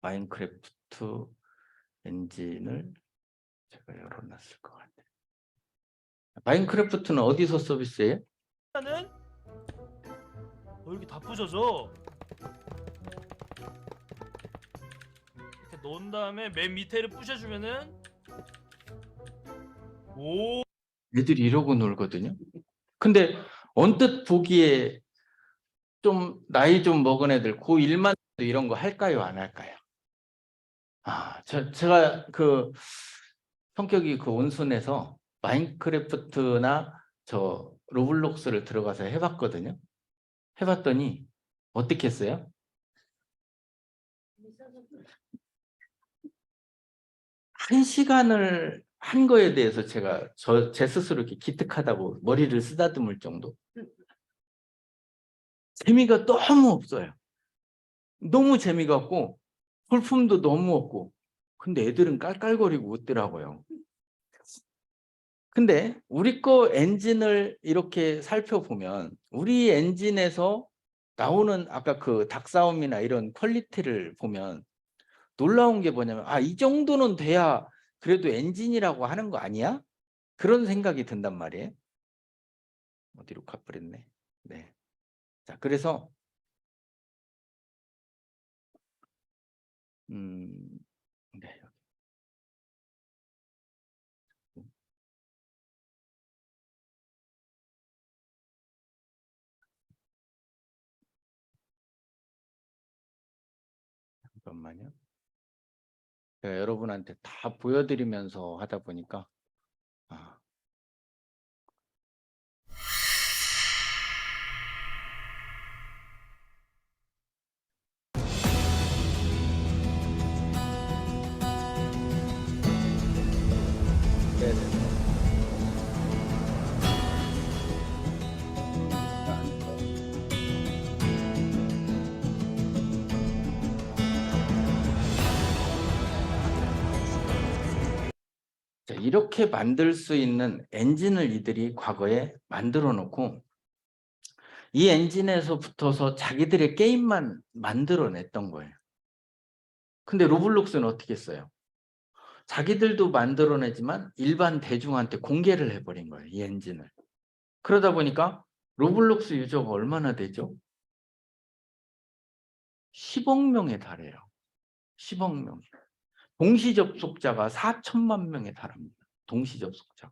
마인크래프트 엔진을 제가 열어놨을 것 같아요. 마인크래프트는 어디서 서비스해요? 일단은 여기 다 부셔져. 이렇게 넣은 다음에 맨 밑에를 부셔주면은 오 애들이 이러고 놀거든요. 근데 언뜻 보기에 좀 나이 좀 먹은 애들 고1만 이런 거 할까요? 안 할까요? 제가 그 성격이 그 온순해서 마인크래프트나 저 로블록스를 들어가서 해봤거든요. 해봤더니 어떻게 했어요? 한 시간을 한 거에 대해서 제가 제 스스로 이렇게 기특하다고 머리를 쓰다듬을 정도. 재미가 너무 없어요. 너무 재미가 없고 볼품도 너무 없고 근데 애들은 깔깔거리고 웃더라고요. 근데 우리 거 엔진을 이렇게 살펴보면 우리 엔진에서 나오는 아까 그 닭싸움이나 이런 퀄리티를 보면 놀라운 게 뭐냐면 이 정도는 돼야 그래도 엔진이라고 하는 거 아니야? 그런 생각이 든단 말이에요. 어디로 가버렸네. 네. 자, 그래서 네. 잠깐만요. 제가 여러분한테 다 보여드리면서 하다 보니까 네네. 자, 이렇게 만들 수 있는 엔진을 이들이 과거에 만들어 놓고 이 엔진에서 붙어서 자기들의 게임만 만들어냈던 거예요. 근데 로블록스는 어떻게 했어요? 자기들도 만들어내지만 일반 대중한테 공개를 해버린 거예요. 이 엔진을. 그러다 보니까 로블록스 유저가 얼마나 되죠? 10억 명에 달해요. 10억 명. 동시 접속자가 4천만 명에 달합니다. 동시 접속자.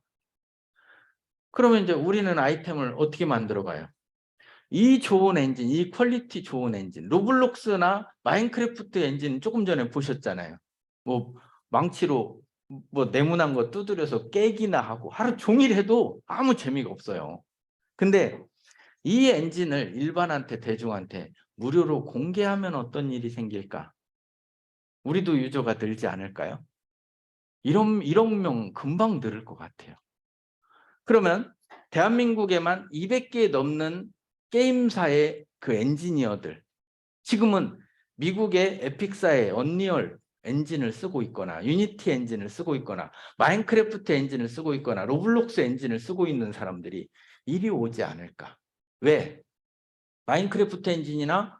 그러면 이제 우리는 아이템을 어떻게 만들어가요? 이 좋은 엔진, 이 퀄리티 좋은 엔진, 로블록스나 마인크래프트 엔진 조금 전에 보셨잖아요. 뭐 망치로 뭐 네모난 거 두드려서 깨기나 하고 하루 종일 해도 아무 재미가 없어요. 근데 이 엔진을 일반한테 대중한테 무료로 공개하면 어떤 일이 생길까? 우리도 유저가 늘지 않을까요? 1억 명 금방 늘을 것 같아요. 그러면 대한민국에만 200개 넘는 게임사의 그 엔지니어들, 지금은 미국의 에픽사의 언리얼 엔진을 쓰고 있거나 유니티 엔진을 쓰고 있거나 마인크래프트 엔진을 쓰고 있거나 로블록스 엔진을 쓰고 있는 사람들이 이리 오지 않을까? 왜? 마인크래프트 엔진이나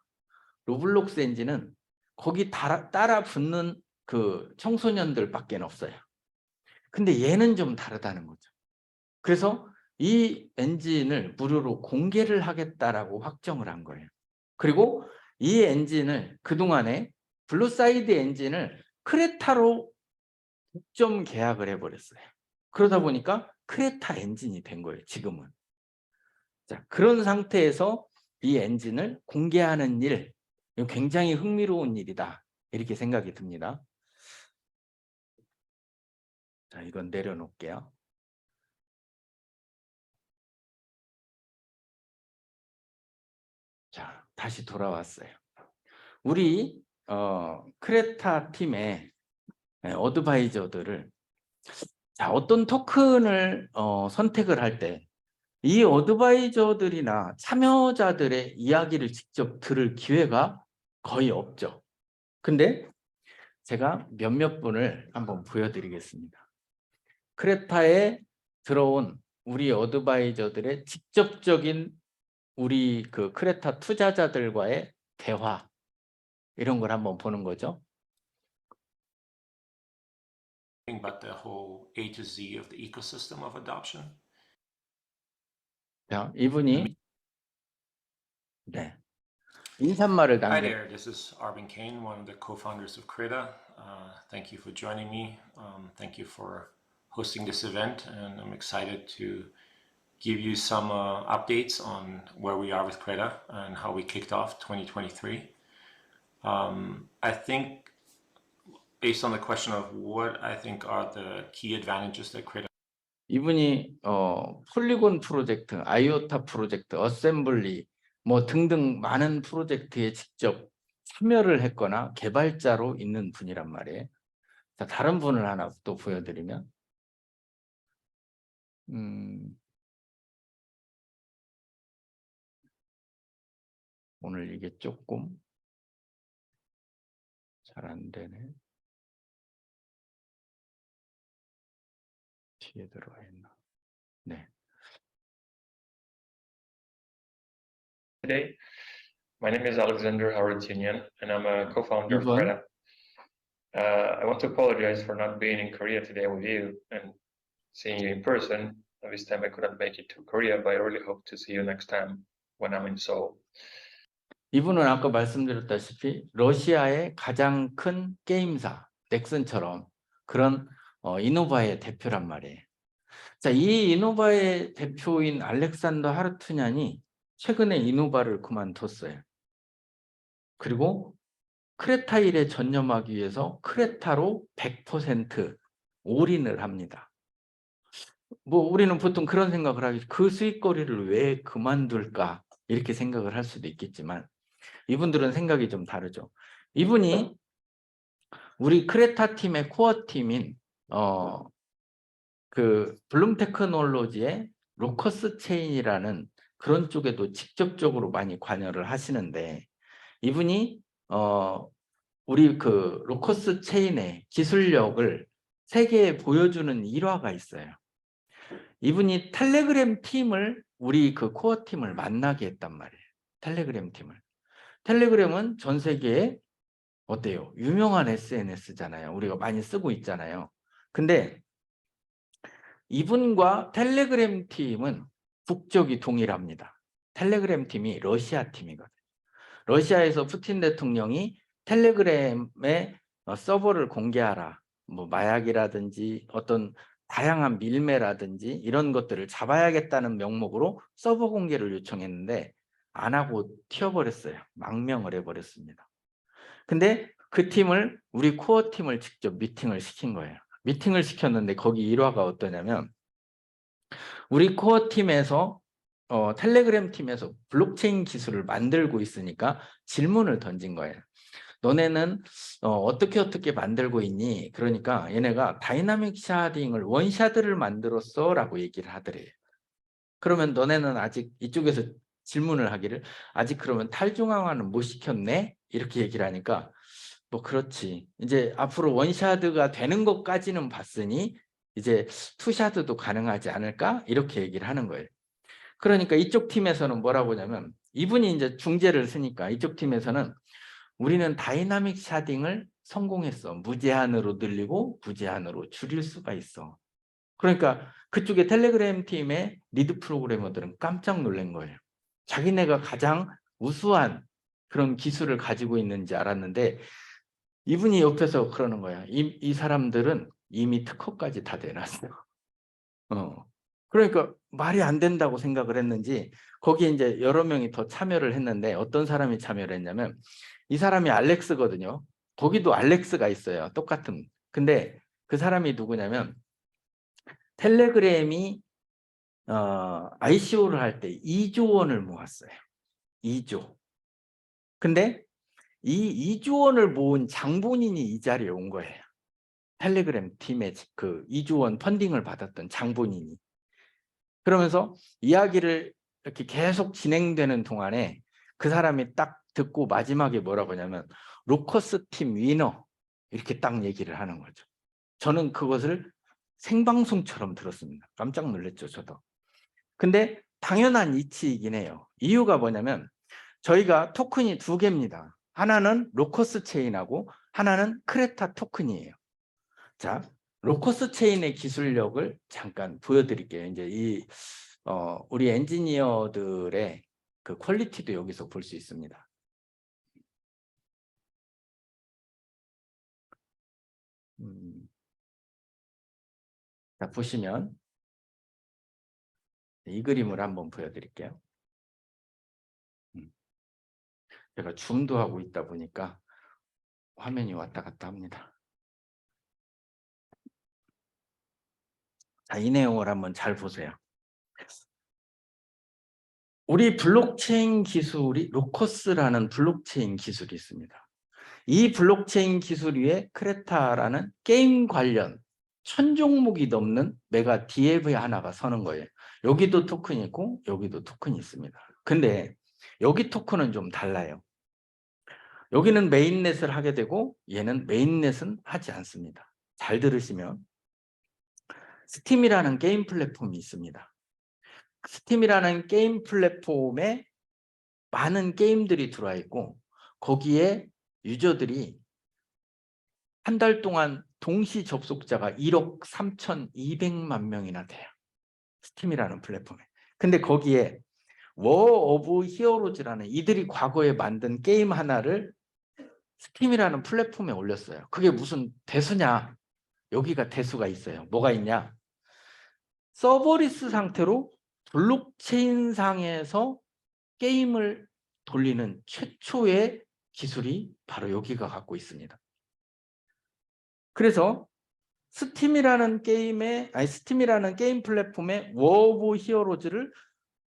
로블록스 엔진은 거기 따라 붙는 그 청소년들밖에 없어요. 근데 얘는 좀 다르다는 거죠. 그래서 이 엔진을 무료로 공개를 하겠다라고 확정을 한 거예요. 그리고 이 엔진을 그동안에 블루사이드 엔진을 크레타로 독점 계약을 해버렸어요. 그러다 보니까 크레타 엔진이 된 거예요. 지금은. 자, 그런 상태에서 이 엔진을 공개하는 일, 이건 굉장히 흥미로운 일이다. 이렇게 생각이 듭니다. 자, 이건 내려놓을게요. 자, 다시 돌아왔어요. 우리 크레타 팀의 어드바이저들을 어떤 토큰을 선택을 할 때 이 어드바이저들이나 참여자들의 이야기를 직접 들을 기회가 거의 없죠. 근데 제가 몇몇 분을 한번 보여드리겠습니다. 크레타에 들어온 우리 어드바이저들의 직접적인 우리 그 크레타 투자자들과의 대화, 이런 걸 한번 보는 거죠. About the whole A to Z of the ecosystem of adoption. 자, 이분이 인사말을 Hi 남겨. there, this is Arvin Kane, one of the co-founders of Krita. Thank you for joining me. Thank you for hosting this event, and I'm excited to give you some updates on where we are with Krita and how we kicked off 2023. I think, based on the question of what I think are the key advantages that Krita 이분이 폴리곤 프로젝트, 아이오타 프로젝트, 어셈블리 뭐 등등 많은 프로젝트에 직접 참여를 했거나 개발자로 있는 분이란 말이에요. 자, 다른 분을 하나 또 보여드리면 오늘 이게 조금 잘 안 되네. 뒤에 들어와 있나? 네. Today, My name is Alexander Harutyunyan, and I'm a co-founder of 이분 Creda. I want to apologize for not being in Korea today with you and seeing you in person. This time I couldn't make it to Korea, but I really hope to see you next time when I'm in Seoul. 이분은 아까 말씀드렸다시피 러시아의 가장 큰 게임사 넥슨처럼 그런 이노바의 대표란 말이에요. 자, 이 이노바의 대표인 알렉산더 하르투냔이 최근에 이노바를 그만뒀어요. 그리고 크레타 일에 전념하기 위해서 크레타로 100% 올인을 합니다. 뭐 우리는 보통 그런 생각을 하겠죠. 그 수익거리를 왜 그만둘까 이렇게 생각을 할 수도 있겠지만 이분들은 생각이 좀 다르죠. 이분이 우리 크레타 팀의 코어 팀인 그 블룸 테크놀로지의 로커스 체인이라는 그런 쪽에도 직접적으로 많이 관여를 하시는데 이분이 우리 그 로커스 체인의 기술력을 세계에 보여주는 일화가 있어요. 이분이 텔레그램 팀을 우리 그 코어 팀을 만나게 했단 말이에요. 텔레그램 팀을. 텔레그램은 전 세계에 어때요? 유명한 SNS잖아요. 우리가 많이 쓰고 있잖아요. 근데 이분과 텔레그램 팀은 국적이 동일합니다. 텔레그램 팀이 러시아 팀이거든요. 러시아에서 푸틴 대통령이 텔레그램에 서버를 공개하라. 뭐 마약이라든지 어떤 다양한 밀매라든지 이런 것들을 잡아야겠다는 명목으로 서버 공개를 요청했는데 안 하고 튀어버렸어요. 망명을 해버렸습니다. 근데 그 팀을 우리 코어 팀을 직접 미팅을 시킨 거예요. 미팅을 시켰는데 거기 일화가 어떠냐면 우리 코어 팀에서 텔레그램 팀에서 블록체인 기술을 만들고 있으니까 질문을 던진 거예요. 너네는 어떻게 만들고 있니? 그러니까 얘네가 다이나믹 샤딩을 원샤드를 만들었어 라고 얘기를 하더래요. 그러면 너네는 아직 이쪽에서 질문을 하기를 아직 그러면 탈중앙화는 못 시켰네? 이렇게 얘기를 하니까 뭐 그렇지. 이제 앞으로 원샤드가 되는 것까지는 봤으니 이제 투샤드도 가능하지 않을까? 이렇게 얘기를 하는 거예요. 그러니까 이쪽 팀에서는 뭐라고 하냐면 이분이 이제 중재를 쓰니까 이쪽 팀에서는 우리는 다이나믹 샤딩을 성공했어. 무제한으로 늘리고 무제한으로 줄일 수가 있어. 그러니까 그쪽에 텔레그램 팀의 리드 프로그래머들은 깜짝 놀란 거예요. 자기네가 가장 우수한 그런 기술을 가지고 있는지 알았는데 이분이 옆에서 그러는 거야. 이 사람들은 이미 특허까지 다 내놨어. 그러니까 말이 안 된다고 생각을 했는지 거기에 이제 여러 명이 더 참여를 했는데 어떤 사람이 참여를 했냐면 이 사람이 알렉스거든요. 거기도 알렉스가 있어요. 똑같은. 근데 그 사람이 누구냐면 텔레그램이 ICO를 할 때 2조 원을 모았어요. 2조. 근데 이 2조 원을 모은 장본인이 이 자리에 온 거예요. 텔레그램 팀의 그 2조 원 펀딩을 받았던 장본인이. 그러면서 이야기를 이렇게 계속 진행되는 동안에 그 사람이 딱 듣고 마지막에 뭐라고 하냐면 로커스 팀 위너 이렇게 딱 얘기를 하는 거죠. 저는 그것을 생방송처럼 들었습니다. 깜짝 놀랐죠, 저도. 근데 당연한 이치이긴 해요. 이유가 뭐냐면 저희가 토큰이 2개입니다. 하나는 로커스 체인하고 하나는 크레타 토큰이에요. 자, 로커스 체인의 기술력을 잠깐 보여드릴게요. 이제 우리 엔지니어들의 그 퀄리티도 여기서 볼 수 있습니다. 자, 보시면 이 그림을 한번 보여드릴게요. 제가 줌도 하고 있다 보니까 화면이 왔다 갔다 합니다. 자, 이 내용을 한번 잘 보세요. 우리 블록체인 기술이 로커스라는 블록체인 기술이 있습니다. 이 블록체인 기술 위에 크레타라는 게임 관련 1000종목이 넘는 메가 DAV 하나가 서는 거예요. 여기도 토큰이 있고 여기도 토큰이 있습니다. 근데 여기 토큰은 좀 달라요. 여기는 메인넷을 하게 되고 얘는 메인넷은 하지 않습니다. 잘 들으시면 스팀이라는 게임 플랫폼이 있습니다. 스팀이라는 게임 플랫폼의 많은 게임들이 들어와 있고 거기에 유저들이 한 달 동안 동시 접속자가 1억 3,200만 명이나 돼요. 스팀이라는 플랫폼에. 근데 거기에 워 오브 히어로즈라는 이들이 과거에 만든 게임 하나를 스팀이라는 플랫폼에 올렸어요. 그게 무슨 대수냐? 여기가 대수가 있어요. 뭐가 있냐? 서버리스 상태로 블록체인 상에서 게임을 돌리는 최초의 기술이 바로 여기가 갖고 있습니다. 그래서 스팀이라는 게임 플랫폼의 워 오브 히어로즈를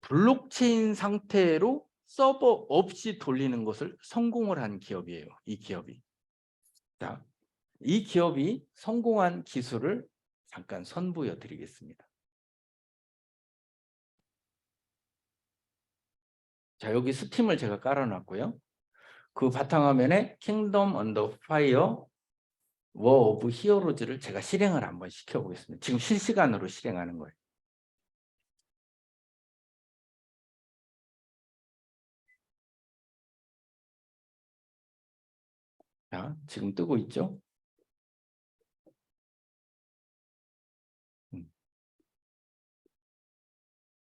블록체인 상태로 서버 없이 돌리는 것을 성공을 한 기업이에요. 이 기업이. 자, 이 기업이 성공한 기술을 잠깐 선보여 드리겠습니다. 자, 여기 스팀을 제가 깔아놨고요. 그 바탕화면에 킹덤 언더 파이어 워 오브 히어로즈를 제가 실행을 한번 시켜보겠습니다. 지금 실시간으로 실행하는 거예요. 자, 지금 뜨고 있죠?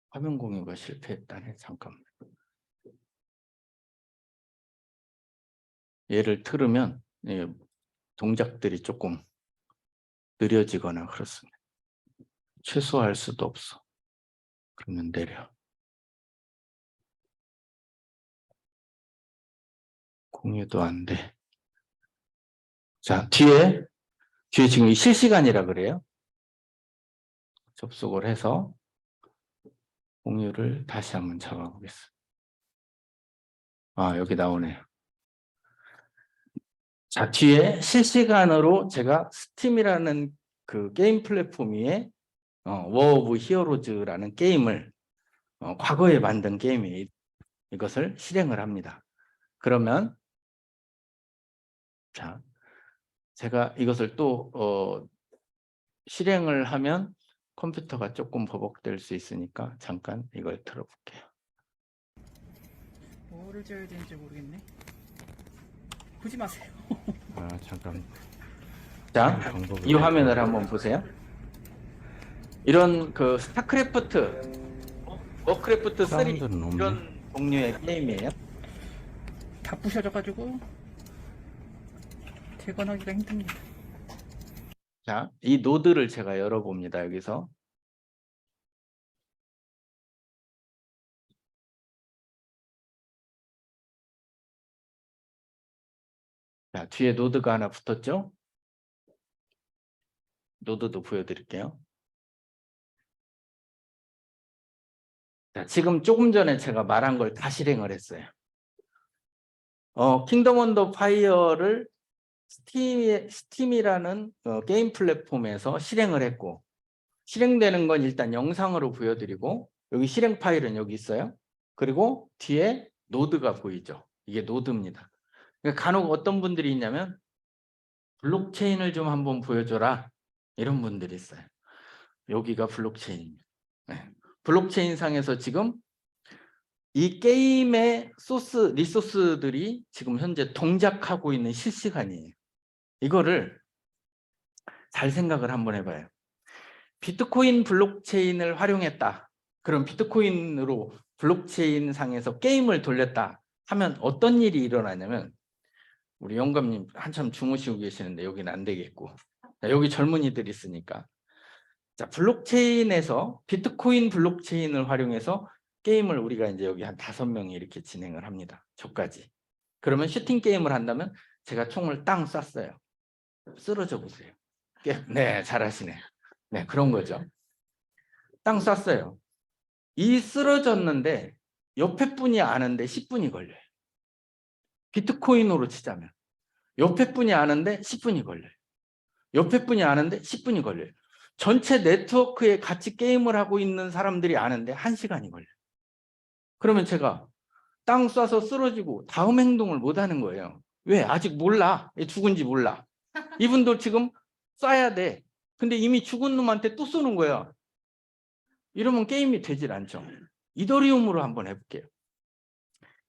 화면 공유가 실패했다네. 잠깐만. 얘를 틀으면 동작들이 조금 느려지거나 그렇습니다. 최소화할 수도 없어. 그러면 내려. 공유도 안 돼. 자, 뒤에 지금 실시간이라 그래요. 접속을 해서 공유를 다시 한번 잡아보겠습니다. 아, 여기 나오네요. 자, 뒤에 실시간으로 제가 스팀이라는 그 게임 플랫폼 위에 워 오브 히어로즈라는 게임을 과거에 만든 게임이에요. 이것을 실행을 합니다. 그러면 자, 제가 이것을 또 실행을 하면 컴퓨터가 조금 버벅될 수 있으니까 잠깐 이걸 틀어볼게요. 뭐를 지어야 되는지 모르겠네. 보지 마세요. 아, 잠깐. 자, 이 화면을 한번 보세요. 이런 그 스타크래프트, 워크래프트 3 이런 종류의 게임이에요. 다 부셔져가지고 재건하기가 힘듭니다. 자, 이 노드를 제가 열어봅니다. 여기서. 자, 뒤에 노드가 하나 붙었죠? 노드도 보여드릴게요. 자, 지금 조금 전에 제가 말한 걸 다 실행을 했어요. 킹덤 언더 파이어를 스팀이라는 게임 플랫폼에서 실행을 했고, 실행되는 건 일단 영상으로 보여드리고, 여기 실행 파일은 여기 있어요. 그리고 뒤에 노드가 보이죠. 이게 노드입니다. 그러니까 간혹 어떤 분들이 있냐면 블록체인을 좀 한번 보여줘라 이런 분들이 있어요. 여기가 블록체인입니다. 네. 블록체인 상에서 지금 이 게임의 리소스들이 지금 현재 동작하고 있는 실시간이에요. 이거를 잘 생각을 한번 해봐요. 비트코인 블록체인을 활용했다. 그럼 비트코인으로 블록체인 상에서 게임을 돌렸다 하면 어떤 일이 일어나냐면, 우리 영감님 한참 주무시고 계시는데 여기는 안 되겠고, 자, 여기 젊은이들이 있으니까, 자, 블록체인에서 비트코인 블록체인을 활용해서 게임을 우리가 이제 여기 한 5명이 이렇게 진행을 합니다. 저까지. 그러면 슈팅 게임을 한다면 제가 총을 땅 쐈어요. 쓰러져 보세요. 네, 잘하시네. 네, 그런 거죠. 땅 쐈어요. 이 쓰러졌는데 옆에 분이 아는데 10분이 걸려요. 비트코인으로 치자면 옆에 분이 아는데 10분이 걸려요. 옆에 분이 아는데 10분이 걸려요. 전체 네트워크에 같이 게임을 하고 있는 사람들이 아는데 1시간이 걸려요. 그러면 제가 땅 쏴서 쓰러지고 다음 행동을 못 하는 거예요. 왜? 아직 몰라. 죽은지 몰라. 이분도 지금 쏴야 돼. 근데 이미 죽은 놈한테 또 쏘는 거야. 이러면 게임이 되질 않죠. 이더리움으로 한번 해볼게요.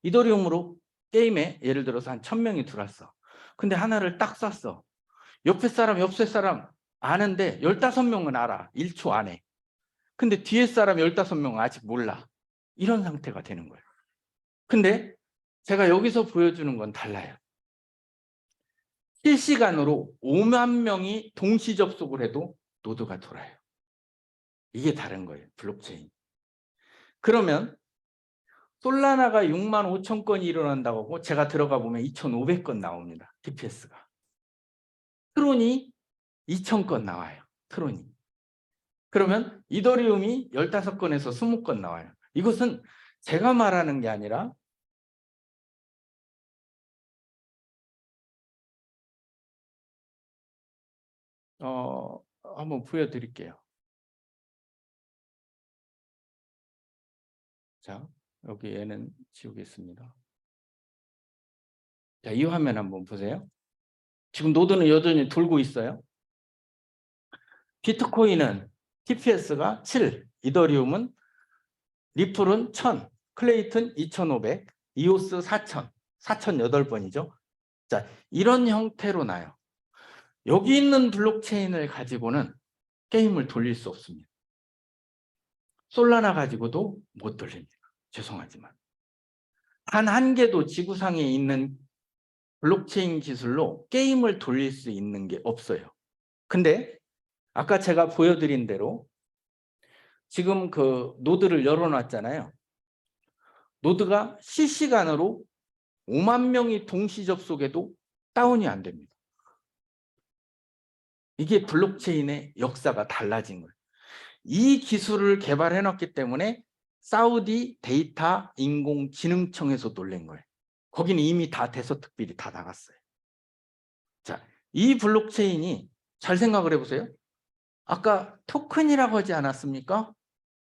이더리움으로 게임에 예를 들어서 한 1000명이 들어왔어. 근데 하나를 딱 쐈어. 옆에 사람 아는데 15명은 알아. 1초 안에. 근데 뒤에 사람 15명은 아직 몰라. 이런 상태가 되는 거예요. 근데 제가 여기서 보여주는 건 달라요. 실시간으로 5만 명이 동시 접속을 해도 노드가 돌아요. 이게 다른 거예요. 블록체인. 그러면 솔라나가 6만 5천 건이 일어난다고 하고 제가 들어가 보면 2,500건 나옵니다. TPS가. 트론이 2,000건 나와요. 트론이. 그러면 이더리움이 15건에서 20건 나와요. 이것은 제가 말하는 게 아니라 한번 보여드릴게요. 자, 여기 얘는 지우겠습니다. 자, 이 화면 한번 보세요. 지금 노드는 여전히 돌고 있어요. 비트코인은 TPS가 7, 이더리움은 리플은 1000, 클레이튼 2500, 이오스 4000, 4008번이죠. 자, 이런 형태로 나요. 여기 있는 블록체인을 가지고는 게임을 돌릴 수 없습니다. 솔라나 가지고도 못 돌립니다. 죄송하지만. 단 한 개도 지구상에 있는 블록체인 기술로 게임을 돌릴 수 있는 게 없어요. 근데 아까 제가 보여드린 대로 지금 그 노드를 열어놨잖아요. 노드가 실시간으로 5만 명이 동시 접속해도 다운이 안 됩니다. 이게 블록체인의 역사가 달라진 거예요. 이 기술을 개발해놨기 때문에 사우디 데이터 인공지능청에서 놀란 거예요. 거기는 이미 다 대서특필이 다 나갔어요. 자, 이 블록체인이 잘 생각을 해보세요. 아까 토큰이라고 하지 않았습니까?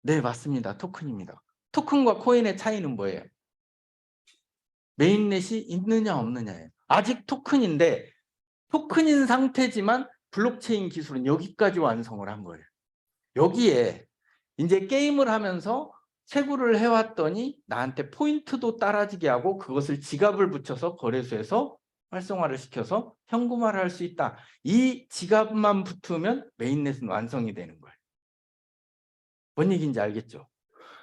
네, 맞습니다. 토큰입니다. 토큰과 코인의 차이는 뭐예요? 메인넷이 있느냐 없느냐예요. 아직 토큰인데 토큰인 상태지만 블록체인 기술은 여기까지 완성을 한 거예요. 여기에 이제 게임을 하면서 채굴을 해왔더니 나한테 포인트도 따라지게 하고 그것을 지갑을 붙여서 거래소에서 활성화를 시켜서 현금화를 할 수 있다. 이 지갑만 붙으면 메인넷은 완성이 되는 거예요. 뭔 얘기인지 알겠죠?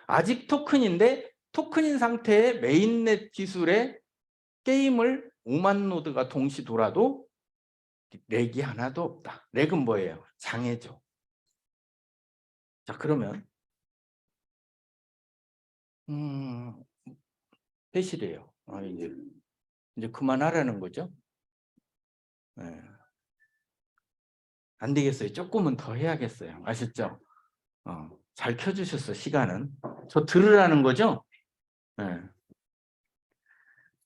아직 토큰인데 토큰인 상태의 메인넷 기술의 게임을 5만 노드가 동시 돌아도 렉이 하나도 없다. 렉은 뭐예요? 장애죠. 자, 그러면 회실이에요. 이제 그만하라는 거죠. 네. 안 되겠어요. 조금은 더 해야겠어요. 아셨죠? 잘 켜주셨어. 시간은 저 들으라는 거죠. 네.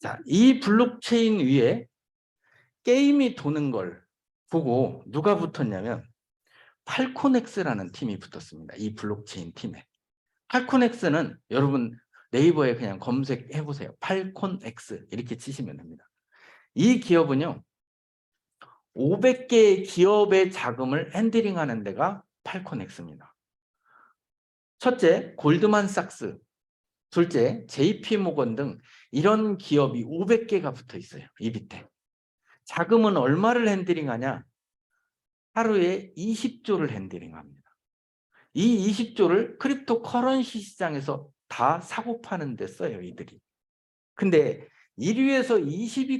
자, 이 블록체인 위에 게임이 도는 걸 보고 누가 붙었냐면 팔코넥스라는 팀이 붙었습니다. 이 블록체인 팀에. 팔콘X는 여러분 네이버에 그냥 검색해 보세요. 팔콘X 이렇게 치시면 됩니다. 이 기업은요 500개의 기업의 자금을 핸들링하는 데가 팔콘X입니다. 첫째 골드만삭스, 둘째 JP모건 등 이런 기업이 500개가 붙어 있어요. 이 밑에. 자금은 얼마를 핸들링하냐? 하루에 20조를 핸들링합니다. 이 20조를 크립토 커런시 시장에서 다 사고 파는 데 써요, 이들이. 근데 1위에서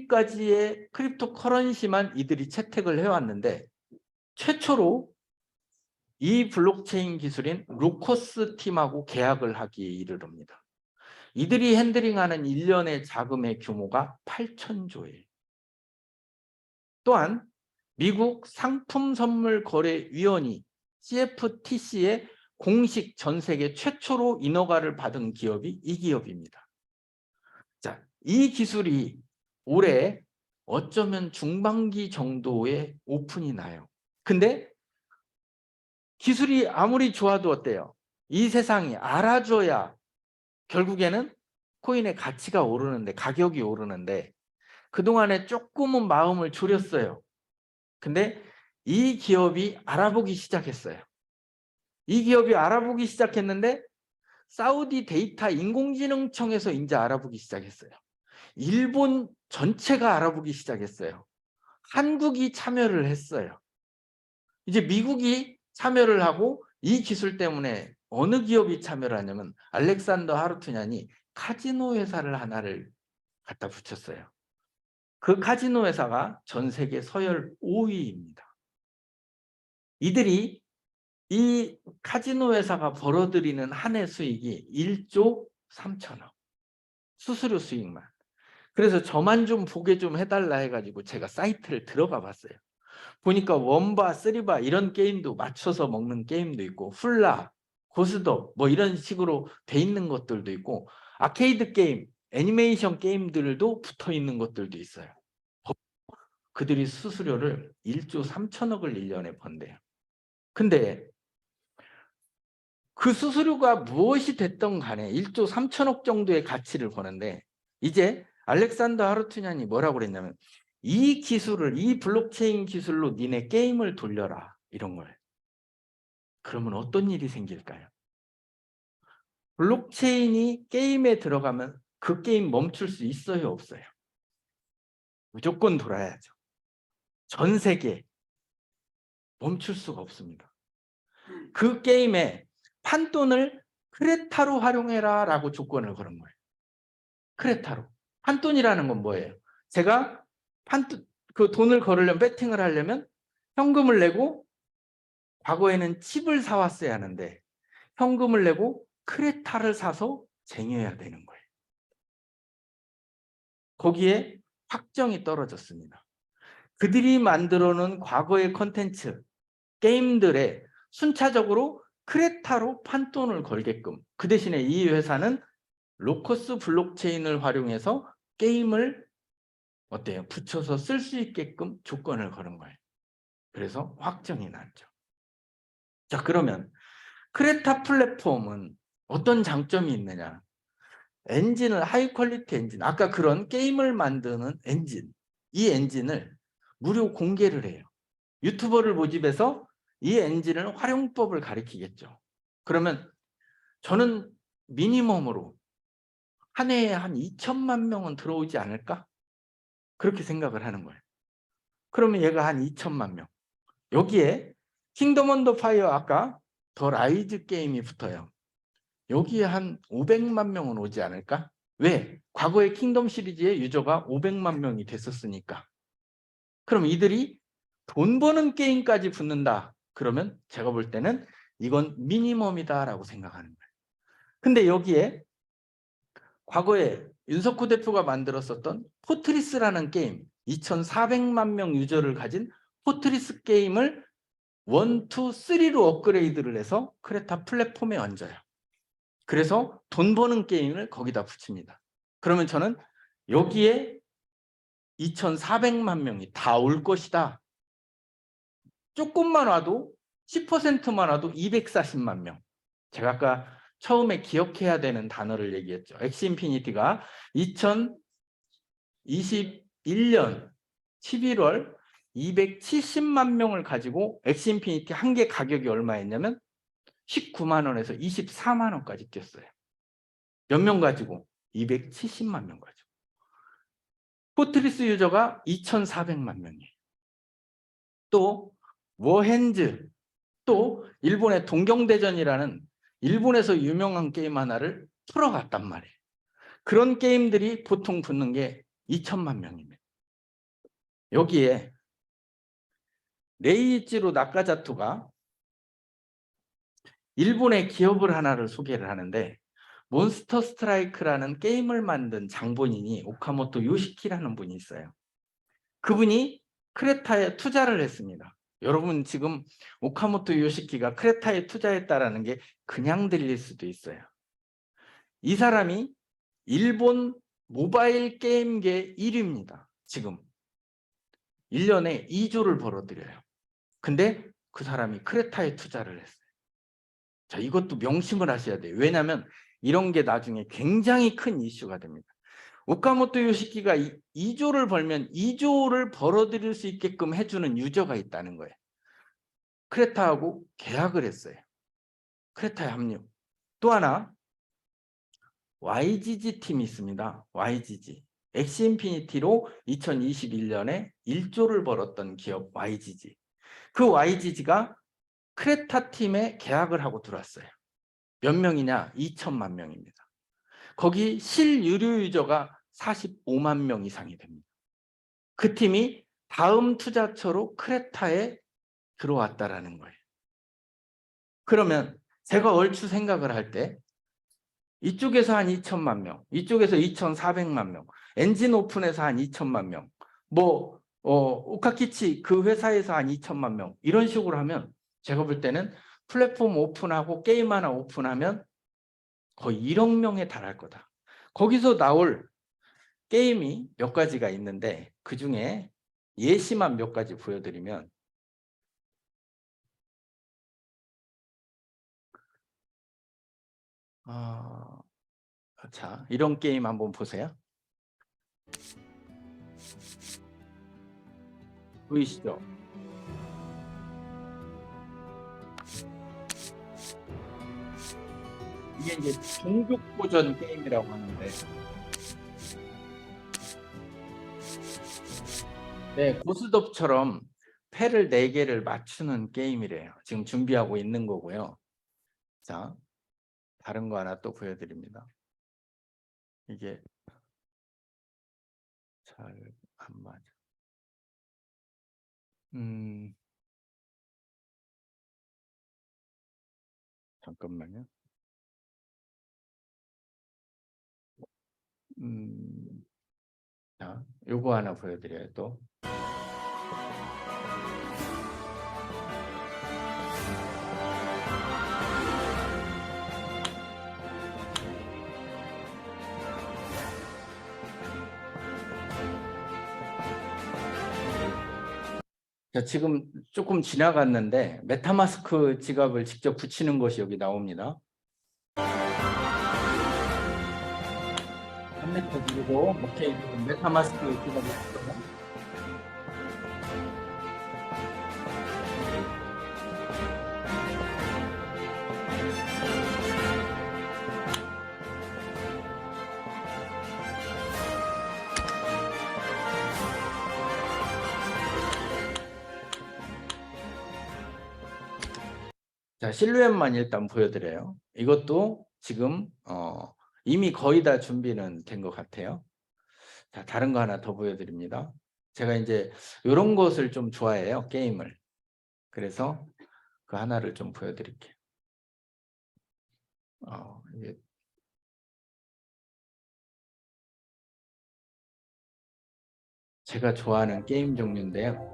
20위까지의 크립토 커런시만 이들이 채택을 해왔는데 최초로 이 블록체인 기술인 루커스 팀하고 계약을 하기에 이르릅니다. 이들이 핸들링하는 1년의 자금의 규모가 8,000조예요. 또한 미국 상품선물거래위원회 CFTC의 공식 전 세계 최초로 인허가를 받은 기업이 이 기업입니다. 자, 이 기술이 올해 어쩌면 중반기 정도의 오픈이 나요. 근데 기술이 아무리 좋아도 어때요? 이 세상이 알아줘야 결국에는 코인의 가치가 오르는데, 가격이 오르는데 그동안에 조금은 마음을 졸였어요. 근데 이 기업이 알아보기 시작했어요. 이 기업이 알아보기 시작했는데 사우디 데이터 인공지능청에서 이제 알아보기 시작했어요. 일본 전체가 알아보기 시작했어요. 한국이 참여를 했어요. 이제 미국이 참여를 하고 이 기술 때문에 어느 기업이 참여를 하냐면 알렉산더 하루투냔이 카지노 회사를 하나를 갖다 붙였어요. 그 카지노 회사가 전 세계 서열 5위입니다. 이들이 이 카지노 회사가 벌어들이는 한 해 수익이 1조 3천억. 수수료 수익만. 그래서 저만 좀 보게 좀 해달라 해가지고 제가 사이트를 들어가 봤어요. 보니까 원바, 쓰리바 이런 게임도 맞춰서 먹는 게임도 있고 훌라, 고스톱 뭐 이런 식으로 돼 있는 것들도 있고 아케이드 게임, 애니메이션 게임들도 붙어 있는 것들도 있어요. 그들이 수수료를 1조 3천억을 1년에 번대요. 근데 그 수수료가 무엇이 됐던 간에 1조 3천억 정도의 가치를 버는데 이제 알렉산더 하루투냔이 뭐라고 그랬냐면 이 기술을, 이 블록체인 기술로 니네 게임을 돌려라 이런 거예요. 그러면 어떤 일이 생길까요? 블록체인이 게임에 들어가면 그 게임 멈출 수 있어요, 없어요? 무조건 돌아야죠. 전 세계 멈출 수가 없습니다. 그 게임에 판돈을 크레타로 활용해라 라고 조건을 걸은 거예요. 크레타로. 판돈이라는 건 뭐예요? 제가 그 돈을 걸으려면, 배팅을 하려면 현금을 내고, 과거에는 칩을 사왔어야 하는데 현금을 내고 크레타를 사서 쟁여야 되는 거예요. 거기에 확정이 떨어졌습니다. 그들이 만들어 놓은 과거의 콘텐츠, 게임들에 순차적으로 크레타로 판돈을 걸게끔, 그 대신에 이 회사는 로커스 블록체인을 활용해서 게임을 어때요? 붙여서 쓸 수 있게끔 조건을 거는 거예요. 그래서 확정이 났죠. 자, 그러면 크레타 플랫폼은 어떤 장점이 있느냐? 엔진을, 하이 퀄리티 엔진, 아까 그런 게임을 만드는 엔진, 이 엔진을 무료 공개를 해요. 유튜버를 모집해서 이 엔진을 활용법을 가리키겠죠. 그러면 저는 미니멈으로 한 해에 한 2천만 명은 들어오지 않을까? 그렇게 생각을 하는 거예요. 그러면 얘가 한 2천만 명. 여기에 킹덤 언더 파이어, 아까 더 라이즈 게임이 붙어요. 여기에 한 500만 명은 오지 않을까? 왜? 과거의 킹덤 시리즈의 유저가 500만 명이 됐었으니까. 그럼 이들이 돈 버는 게임까지 붙는다. 그러면 제가 볼 때는 이건 미니멈이다라고 생각하는 거예요. 근데 여기에 과거에 윤석호 대표가 만들었었던 포트리스라는 게임, 2,400만 명 유저를 가진 포트리스 게임을 1, 2, 3로 업그레이드를 해서 크레타 플랫폼에 얹어요. 그래서 돈 버는 게임을 거기다 붙입니다. 그러면 저는 여기에 2,400만 명이 다 올 것이다. 조금만 와도 10%만 와도 240만 명. 제가 아까 처음에 기억해야 되는 단어를 얘기했죠. 엑스인피니티가 2021년 11월 270만 명을 가지고 엑스인피니티 한 개 가격이 얼마였냐면 19만 원에서 24만 원까지 뛰었어요. 몇 명 가지고? 270만 명 가지고. 포트리스 유저가 2,400만 명이에요. 또 워핸즈, 또 일본의 동경대전이라는 일본에서 유명한 게임 하나를 풀어갔단 말이에요. 그런 게임들이 보통 붙는 게 2천만 명입니다. 여기에 레이이치로 나카자토가 일본의 기업을 하나를 소개를 하는데, 몬스터 스트라이크라는 게임을 만든 장본인이 오카모토 요시키라는 분이 있어요. 그분이 크레타에 투자를 했습니다. 여러분, 지금 오카모토 요시키가 크레타에 투자했다라는 게 그냥 들릴 수도 있어요. 이 사람이 일본 모바일 게임계 1위입니다. 지금 1년에 2조를 벌어들여요. 근데 그 사람이 크레타에 투자를 했어요. 자, 이것도 명심을 하셔야 돼요. 왜냐하면 이런 게 나중에 굉장히 큰 이슈가 됩니다. 오카모토 요시키가 2조를 벌면 2조를 벌어들일 수 있게끔 해주는 유저가 있다는 거예요. 크레타하고 계약을 했어요. 크레타에 합류. 또 하나, YGG 팀이 있습니다. YGG. 엑시인피니티로 2021년에 1조를 벌었던 기업 YGG. 그 YGG가 크레타 팀에 계약을 하고 들어왔어요. 몇 명이냐? 2천만 명입니다. 거기 실유료 유저가 45만 명 이상이 됩니다. 그 팀이 다음 투자처로 크레타에 들어왔다라는 거예요. 그러면 제가 얼추 생각을 할 때 이쪽에서 한 2천만 명, 이쪽에서 2,400만 명, 엔진 오픈에서 한 2천만 명, 오카키치 그 회사에서 한 2천만 명, 이런 식으로 하면 제가 볼 때는 플랫폼 오픈하고 게임 하나 오픈하면 거의 1억 명에 달할 거다. 거기서 나올 게임이 몇 가지가 있는데 그 중에 예시만 몇 가지 보여드리면 자, 이런 게임 한번 보세요. 보이시죠? 이게 이제 종족 보전 게임이라고 하는데, 네, 고스톱처럼 패를 4개를 맞추는 게임이래요. 지금 준비하고 있는 거고요. 자, 다른 거 하나 또 보여드립니다. 이게 잘 안 맞아. 잠깐만요. 자, 요거 하나 보여드려요 또. 자, 지금 조금 지나갔는데 메타마스크 지갑을 직접 붙이는 것이 여기 나옵니다. 3m 들고 오케이, 메타마스크 지갑을 붙여요. 자, 실루엣만 일단 보여드려요. 이것도 지금 이미 거의 다 준비는 된 것 같아요. 자, 다른 거 하나 더 보여드립니다. 제가 이제 이런 것을 좀 좋아해요, 게임을. 그래서 그 하나를 좀 보여드릴게요. 이게 제가 좋아하는 게임 종류인데요.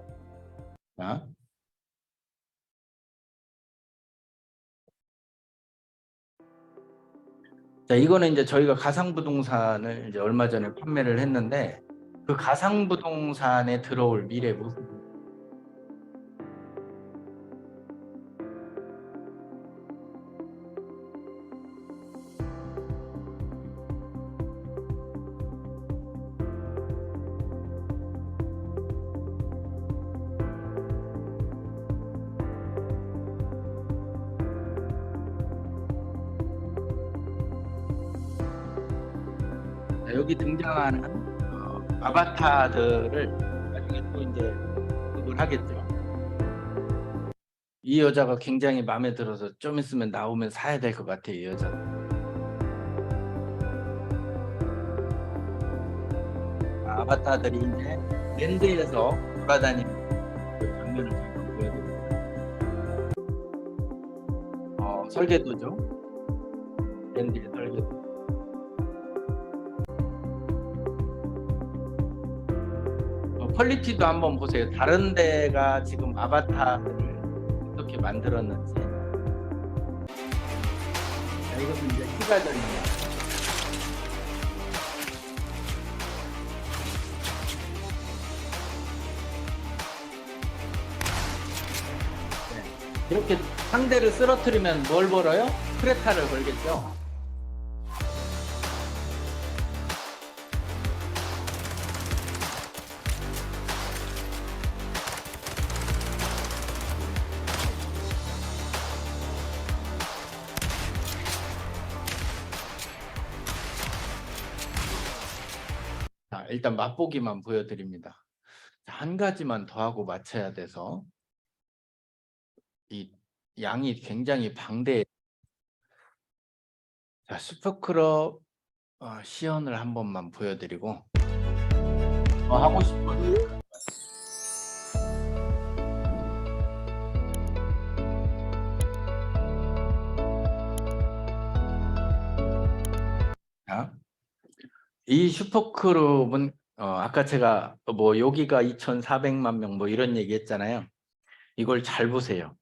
자, 이거는 이제 저희가 가상부동산을 이제 얼마 전에 판매를 했는데 그 가상부동산에 들어올 미래 모습. 여기 등장하는 아바타들을 나중에 또 이제 그걸 하겠죠. 이 여자가 굉장히 마음에 들어서 좀 있으면 나오면 사야 될 것 같아요, 이 여자. 아바타들이 이제 랜드에서 돌아다니는 그 장면을 잠깐 보여드릴게요. 설계도죠. 랜드의 설계도. 퀄리티도 한번 보세요. 다른 데가 지금 아바타를 어떻게 만들었는지. 자, 이것은 이제 히가전입니다. 네. 이렇게 상대를 쓰러뜨리면 뭘 벌어요? 크레타를 벌겠죠. 일단 맛보기만 보여드립니다. 한 가지만 더 하고 맞춰야 돼서 이 양이 굉장히 방대해요. 자, 슈퍼클럽 시연을 한 번만 보여드리고 하고 싶어요. 자, 이 슈퍼클럽은 아까 제가 뭐 여기가 2,400만 명 뭐 이런 얘기 했잖아요. 이걸 잘 보세요.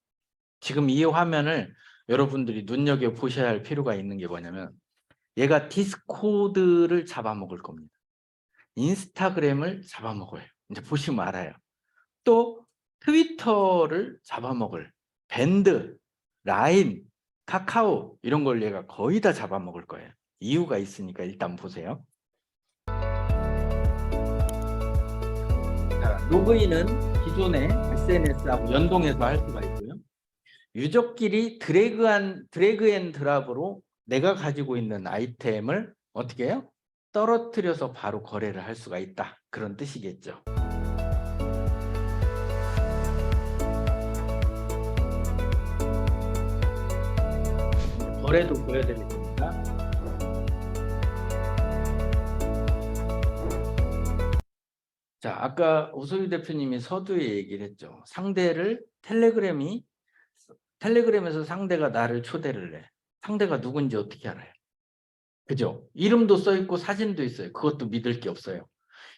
지금 이 화면을 여러분들이 눈여겨 보셔야 할 필요가 있는 게 뭐냐면 얘가 디스코드를 잡아먹을 겁니다. 인스타그램을 잡아먹어요. 이제 보시면 알아요. 또 트위터를 잡아먹을 밴드, 라인, 카카오 이런 걸 얘가 거의 다 잡아먹을 거예요. 이유가 있으니까 일단 보세요. 자, 로그인은 기존의 SNS하고 연동해서 할 수가 있고요. 유저끼리 드래그 앤 드랍으로 내가 가지고 있는 아이템을 어떻게 해요? 떨어뜨려서 바로 거래를 할 수가 있다. 그런 뜻이겠죠. 거래도 보여드리겠습니다. 자, 아까 오소유 대표님이 서두에 얘기를 했죠. 상대를 텔레그램에서 상대가 나를 초대를 해. 상대가 누군지 어떻게 알아요? 그죠? 이름도 써 있고 사진도 있어요. 그것도 믿을 게 없어요.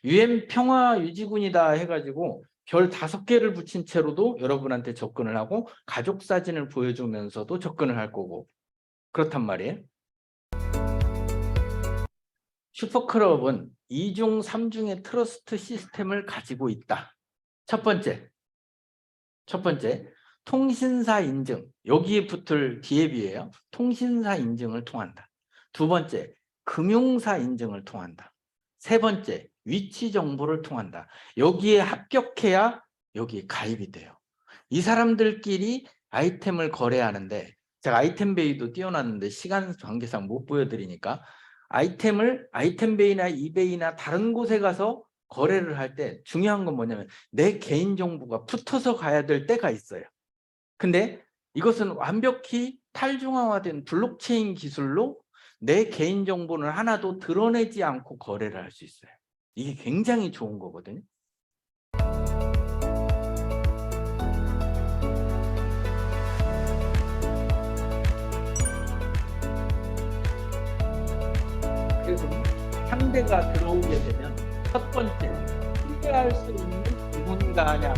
UN 평화유지군이다 해가지고 별 5개를 붙인 채로도 여러분한테 접근을 하고 가족 사진을 보여주면서도 접근을 할 거고 그렇단 말이에요. 슈퍼클럽은 2중, 3중의 트러스트 시스템을 가지고 있다. 첫 번째, 통신사 인증. 여기에 붙을 기업이에요. 통신사 인증을 통한다. 두 번째, 금융사 인증을 통한다. 세 번째, 위치 정보를 통한다. 여기에 합격해야 여기에 가입이 돼요. 이 사람들끼리 아이템을 거래하는데 제가 아이템베이도 띄워놨는데 시간 관계상 못 보여드리니까 아이템베이나 이베이나 다른 곳에 가서 거래를 할 때 중요한 건 뭐냐면 내 개인정보가 붙어서 가야 될 때가 있어요. 근데 이것은 완벽히 탈중앙화된 블록체인 기술로 내 개인정보는 하나도 드러내지 않고 거래를 할 수 있어요. 이게 굉장히 좋은 거거든요. 그래서 상대가 들어오게 되면 첫 번째, 신뢰할 수 있는 누군가냐.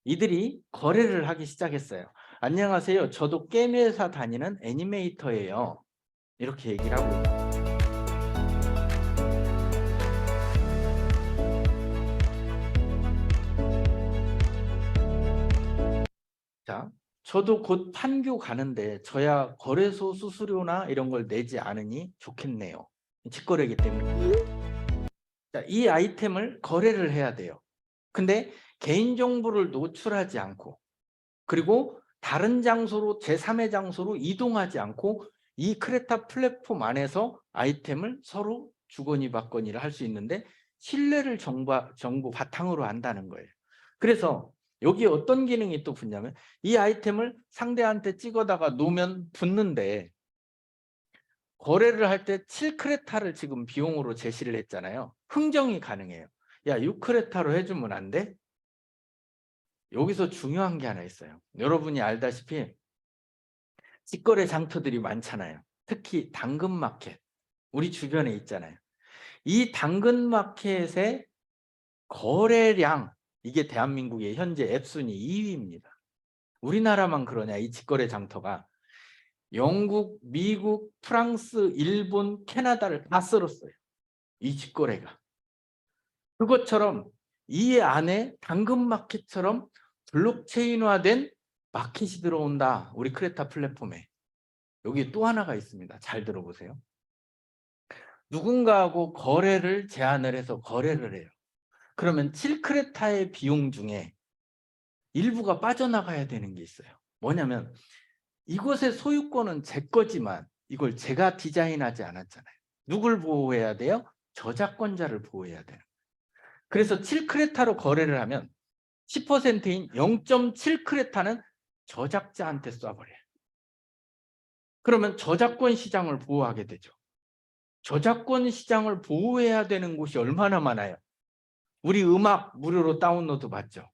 이들이 거래를 하기 시작했어요. 안녕하세요. 저도 게임 회사 다니는 애니메이터예요. 이렇게 얘기를 하고 있어요. 자, 저도 곧 판교 가는데 저야 거래소 수수료나 이런 걸 내지 않으니 좋겠네요. 직거래이기 때문에. 자, 이 아이템을 거래를 해야 돼요. 근데 개인정보를 노출하지 않고 그리고 다른 장소로 제3의 장소로 이동하지 않고 이 크레타 플랫폼 안에서 아이템을 서로 주거니 받거니를 할 수 있는데 신뢰를 정보 바탕으로 한다는 거예요. 그래서 여기에 어떤 기능이 또 붙냐면 이 아이템을 상대한테 찍어다가 놓으면 붙는데 거래를 할 때 7크레타를 지금 비용으로 제시를 했잖아요. 흥정이 가능해요. 야, 6크레타로 해주면 안 돼? 여기서 중요한 게 하나 있어요. 여러분이 알다시피 직거래 장터들이 많잖아요. 특히 당근마켓, 우리 주변에 있잖아요. 이 당근마켓의 거래량, 이게 대한민국의 현재 앱순위 2위입니다. 우리나라만 그러냐, 이 직거래 장터가. 영국, 미국, 프랑스, 일본, 캐나다를 다 쓸었어요. 이 직거래가. 그것처럼 이 안에 당근마켓처럼 블록체인화된 마켓이 들어온다. 우리 크레타 플랫폼에. 여기 또 하나가 있습니다. 잘 들어보세요. 누군가하고 거래를 제안을 해서 거래를 해요. 그러면 7크레타의 비용 중에 일부가 빠져나가야 되는 게 있어요. 뭐냐면 이곳의 소유권은 제 거지만 이걸 제가 디자인하지 않았잖아요. 누굴 보호해야 돼요? 저작권자를 보호해야 돼요. 그래서 7크레타로 거래를 하면 10%인 0.7크레타는 저작자한테 쏴버려요. 그러면 저작권 시장을 보호하게 되죠. 저작권 시장을 보호해야 되는 곳이 얼마나 많아요. 우리 음악 무료로 다운로드 받죠.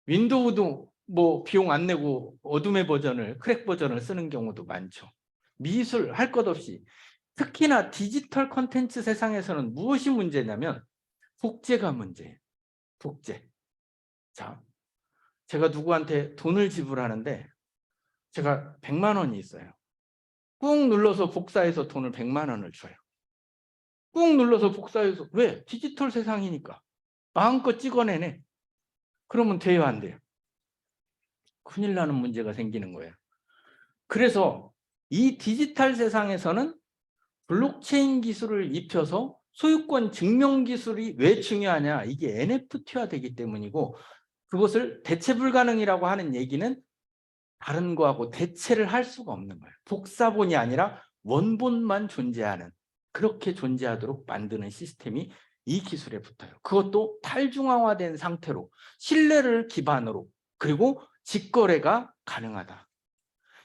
윈도우도 뭐 비용 안 내고 어둠의 버전을, 크랙 버전을 쓰는 경우도 많죠. 미술 할 것 없이, 특히나 디지털 콘텐츠 세상에서는 무엇이 문제냐면 복제가 문제예요. 복제. 자, 제가 누구한테 돈을 지불하는데 제가 100만 원이 있어요. 꾹 눌러서 복사해서 돈을 100만 원을 줘요. 꾹 눌러서 복사해서, 왜? 디지털 세상이니까 마음껏 찍어내네. 그러면 돼요, 안 돼요? 큰일 나는 문제가 생기는 거예요. 그래서 이 디지털 세상에서는 블록체인 기술을 입혀서 소유권 증명 기술이 왜 중요하냐, 이게 NFT화 되기 때문이고, 그것을 대체 불가능이라고 하는 얘기는 다른 거하고 대체를 할 수가 없는 거예요. 복사본이 아니라 원본만 존재하는, 그렇게 존재하도록 만드는 시스템이 이 기술에 붙어요. 그것도 탈중앙화된 상태로, 신뢰를 기반으로, 그리고 직거래가 가능하다.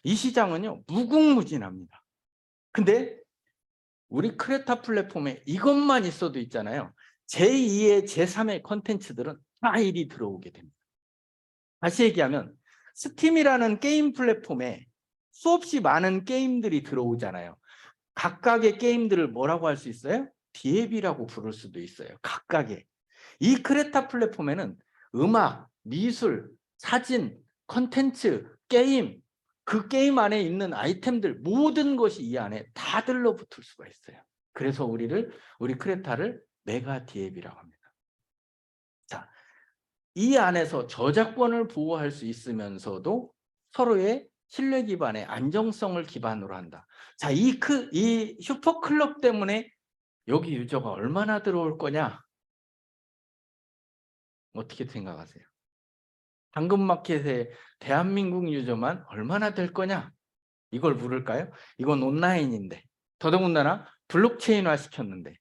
이 시장은요, 무궁무진합니다. 근데 우리 크레타 플랫폼에 이것만 있어도 있잖아요. 제2의 제3의 컨텐츠들은 다 일이 들어오게 됩니다. 다시 얘기하면 스팀이라는 게임 플랫폼에 수없이 많은 게임들이 들어오잖아요. 각각의 게임들을 뭐라고 할 수 있어요? 디앱이라고 부를 수도 있어요. 각각의. 이 크레타 플랫폼에는 음악, 미술, 사진, 컨텐츠, 게임, 그 게임 안에 있는 아이템들, 모든 것이 이 안에 다 들러붙을 수가 있어요. 그래서 우리 크레타를 메가 디앱이라고 합니다. 자, 이 안에서 저작권을 보호할 수 있으면서도 서로의 신뢰 기반의 안정성을 기반으로 한다. 자, 이 슈퍼클럽 때문에 여기 유저가 얼마나 들어올 거냐? 어떻게 생각하세요? 당근마켓에 대한민국 유저만 얼마나 될 거냐? 이걸 물을까요? 이건 온라인인데, 더더군다나 블록체인화 시켰는데,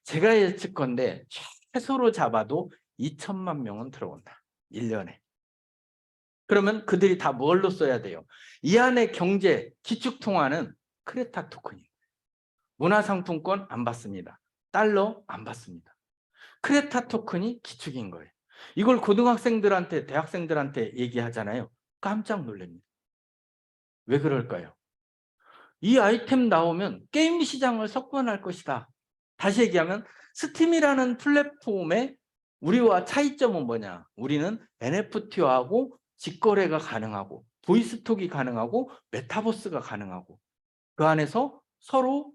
제가 예측컨대 최소로 잡아도 2천만 명은 들어온다. 1년에. 그러면 그들이 다 뭘로 써야 돼요? 이 안에 경제, 기축통화는 크레타 토큰이에요. 문화상품권 안 받습니다. 달러 안 받습니다. 크레타 토큰이 기축인 거예요. 이걸 고등학생들한테, 대학생들한테 얘기하잖아요. 깜짝 놀랍니다. 왜 그럴까요? 이 아이템 나오면 게임 시장을 석권할 것이다. 다시 얘기하면 스팀이라는 플랫폼의 우리와 차이점은 뭐냐? 우리는 NFT화하고 직거래가 가능하고 보이스톡이 가능하고 메타버스가 가능하고 그 안에서 서로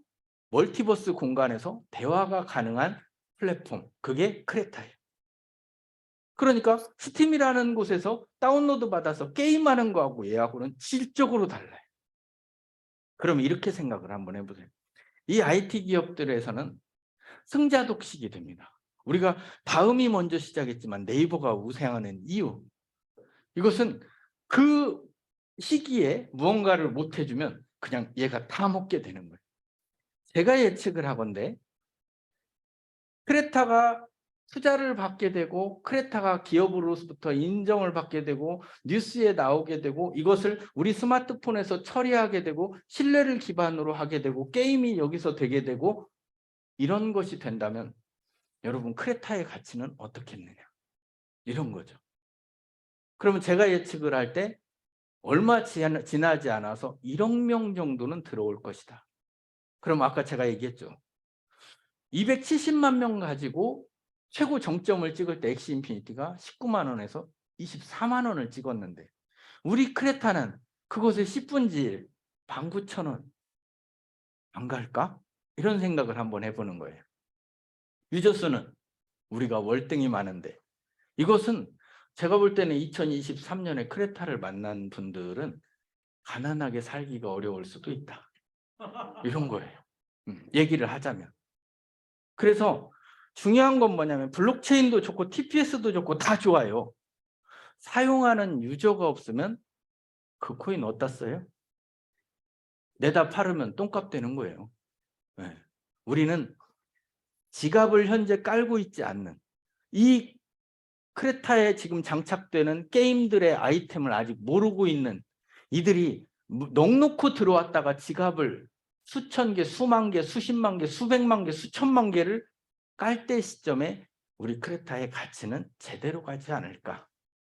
멀티버스 공간에서 대화가 가능한 플랫폼, 그게 크레타예요. 그러니까 스팀이라는 곳에서 다운로드 받아서 게임하는 거하고 얘하고는 질적으로 달라요. 그럼 이렇게 생각을 한번 해보세요. 이 IT 기업들에서는 승자독식이 됩니다. 우리가 다음이 먼저 시작했지만 네이버가 우세하는 이유, 이것은 그 시기에 무언가를 못 해주면 그냥 얘가 다 먹게 되는 거예요. 제가 예측을 하건대 크레타가 투자를 받게 되고 크레타가 기업으로부터 인정을 받게 되고 뉴스에 나오게 되고 이것을 우리 스마트폰에서 처리하게 되고 신뢰를 기반으로 하게 되고 게임이 여기서 되게 되고 이런 것이 된다면 여러분 크레타의 가치는 어떻겠느냐, 이런 거죠. 그러면 제가 예측을 할 때 얼마 지나지 않아서 1억 명 정도는 들어올 것이다. 그럼 아까 제가 얘기했죠. 270만 명 가지고 최고 정점을 찍을 때 엑시 인피니티가 19만 원에서 24만 원을 찍었는데 우리 크레타는 그것을 10분지 19,000원 안 갈까? 이런 생각을 한번 해보는 거예요. 유저 수는 우리가 월등히 많은데 이것은 제가 볼 때는 2023년에 크레타를 만난 분들은 가난하게 살기가 어려울 수도 있다. 이런 거예요. 얘기를 하자면. 그래서 중요한 건 뭐냐면 블록체인도 좋고 TPS도 좋고 다 좋아요. 사용하는 유저가 없으면 그 코인 어디다 써요? 내다 팔으면 똥값 되는 거예요. 네. 우리는 지갑을 현재 깔고 있지 않는 이 크레타에 지금 장착되는 게임들의 아이템을 아직 모르고 있는 이들이 넉놓고 들어왔다가 지갑을 수천 개, 수만 개, 수십만 개, 수백만 개, 수천만 개를 깔 때 시점에 우리 크레타의 가치는 제대로 가지 않을까,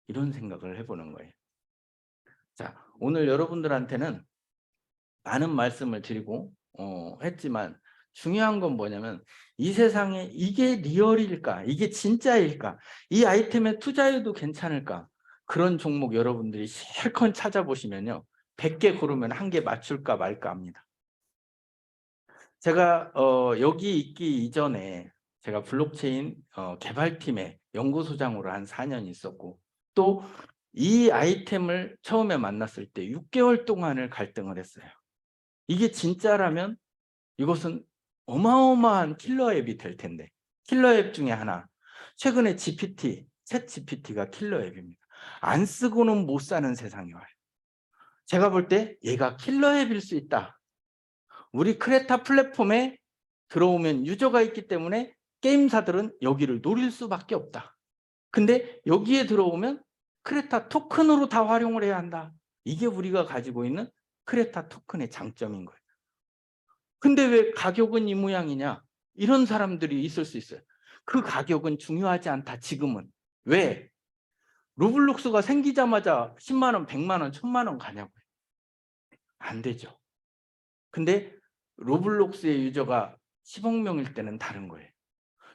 이런 생각을 해보는 거예요. 자, 오늘 여러분들한테는 많은 말씀을 드리고 했지만 중요한 건 뭐냐면 이 세상에 이게 리얼일까? 이게 진짜일까? 이 아이템에 투자해도 괜찮을까? 그런 종목 여러분들이 실컷 찾아보시면요. 100개 고르면 1개 맞출까 말까 합니다. 제가 여기 있기 이전에 제가 블록체인 개발팀의 연구소장으로 한 4년 있었고, 또 이 아이템을 처음에 만났을 때 6개월 동안을 갈등을 했어요. 이게 진짜라면 이것은 어마어마한 킬러 앱이 될 텐데, 킬러 앱 중에 하나, 최근에 GPT, 챗 GPT가 킬러 앱입니다. 안 쓰고는 못 사는 세상이 와요. 제가 볼 때 얘가 킬러 앱일 수 있다. 우리 크레타 플랫폼에 들어오면 유저가 있기 때문에 게임사들은 여기를 노릴 수밖에 없다. 근데 여기에 들어오면 크레타 토큰으로 다 활용을 해야 한다. 이게 우리가 가지고 있는 크레타 토큰의 장점인 거예요. 근데 왜 가격은 이 모양이냐? 이런 사람들이 있을 수 있어요. 그 가격은 중요하지 않다, 지금은. 왜? 로블록스가 생기자마자 10만 원, 100만 원, 1000만 원 가냐고요. 안 되죠. 근데 로블록스의 유저가 10억 명일 때는 다른 거예요.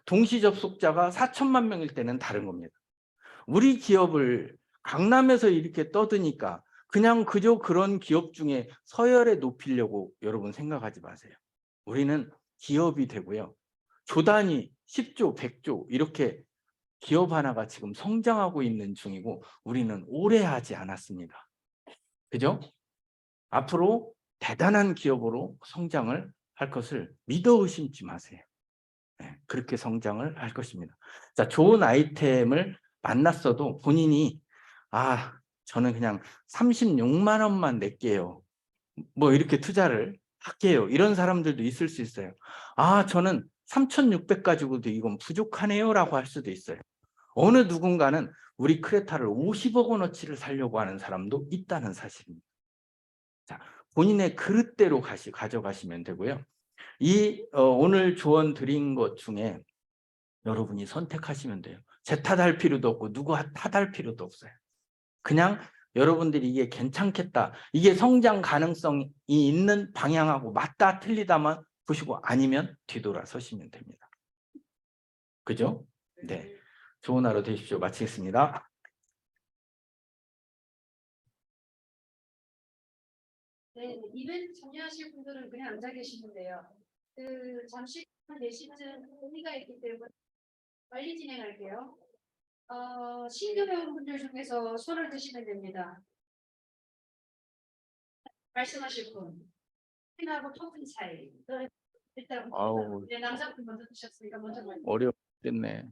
동시 접속자가 4천만 명일 때는 다른 겁니다. 우리 기업을 강남에서 이렇게 떠드니까 그냥 그저 그런 기업 중에 서열에 높이려고 여러분 생각하지 마세요. 우리는 기업이 되고요. 조단위 10조, 100조 이렇게 기업 하나가 지금 성장하고 있는 중이고, 우리는 오래 하지 않았습니다. 그죠? 앞으로 대단한 기업으로 성장을 할 것을 믿어 의심치 마세요. 네, 그렇게 성장을 할 것입니다. 자, 좋은 아이템을 만났어도 본인이 저는 그냥 36만 원만 낼게요, 뭐 이렇게 투자를 할게요, 이런 사람들도 있을 수 있어요. 저는 3,600 가지고도 이건 부족하네요 라고 할 수도 있어요. 어느 누군가는 우리 크레타를 50억 원어치를 사려고 하는 사람도 있다는 사실입니다. 자, 본인의 그릇대로 가져가시면 되고요. 오늘 조언 드린 것 중에 여러분이 선택하시면 돼요. 제 탓할 필요도 없고 누구 탓할 필요도 없어요. 그냥 여러분들이 이게 괜찮겠다, 이게 성장 가능성이 있는 방향하고 맞다 틀리다만 보시고, 아니면 뒤돌아서시면 됩니다. 그죠? 네. 좋은 하루 되십시오. 마치겠습니다. 네, 이벤트 참여하실 분들은 그냥 앉아 계시면 돼요. 잠시 4시쯤 회의가 있기 때문에 빨리 진행할게요. 신규 회원분들 중에서 손을 드시면 됩니다. 말씀하실 분. 하고 토큰 차이. 일단 아우, 네, 남자분 먼저 드셨으니까 먼저 말씀. 어렵겠네.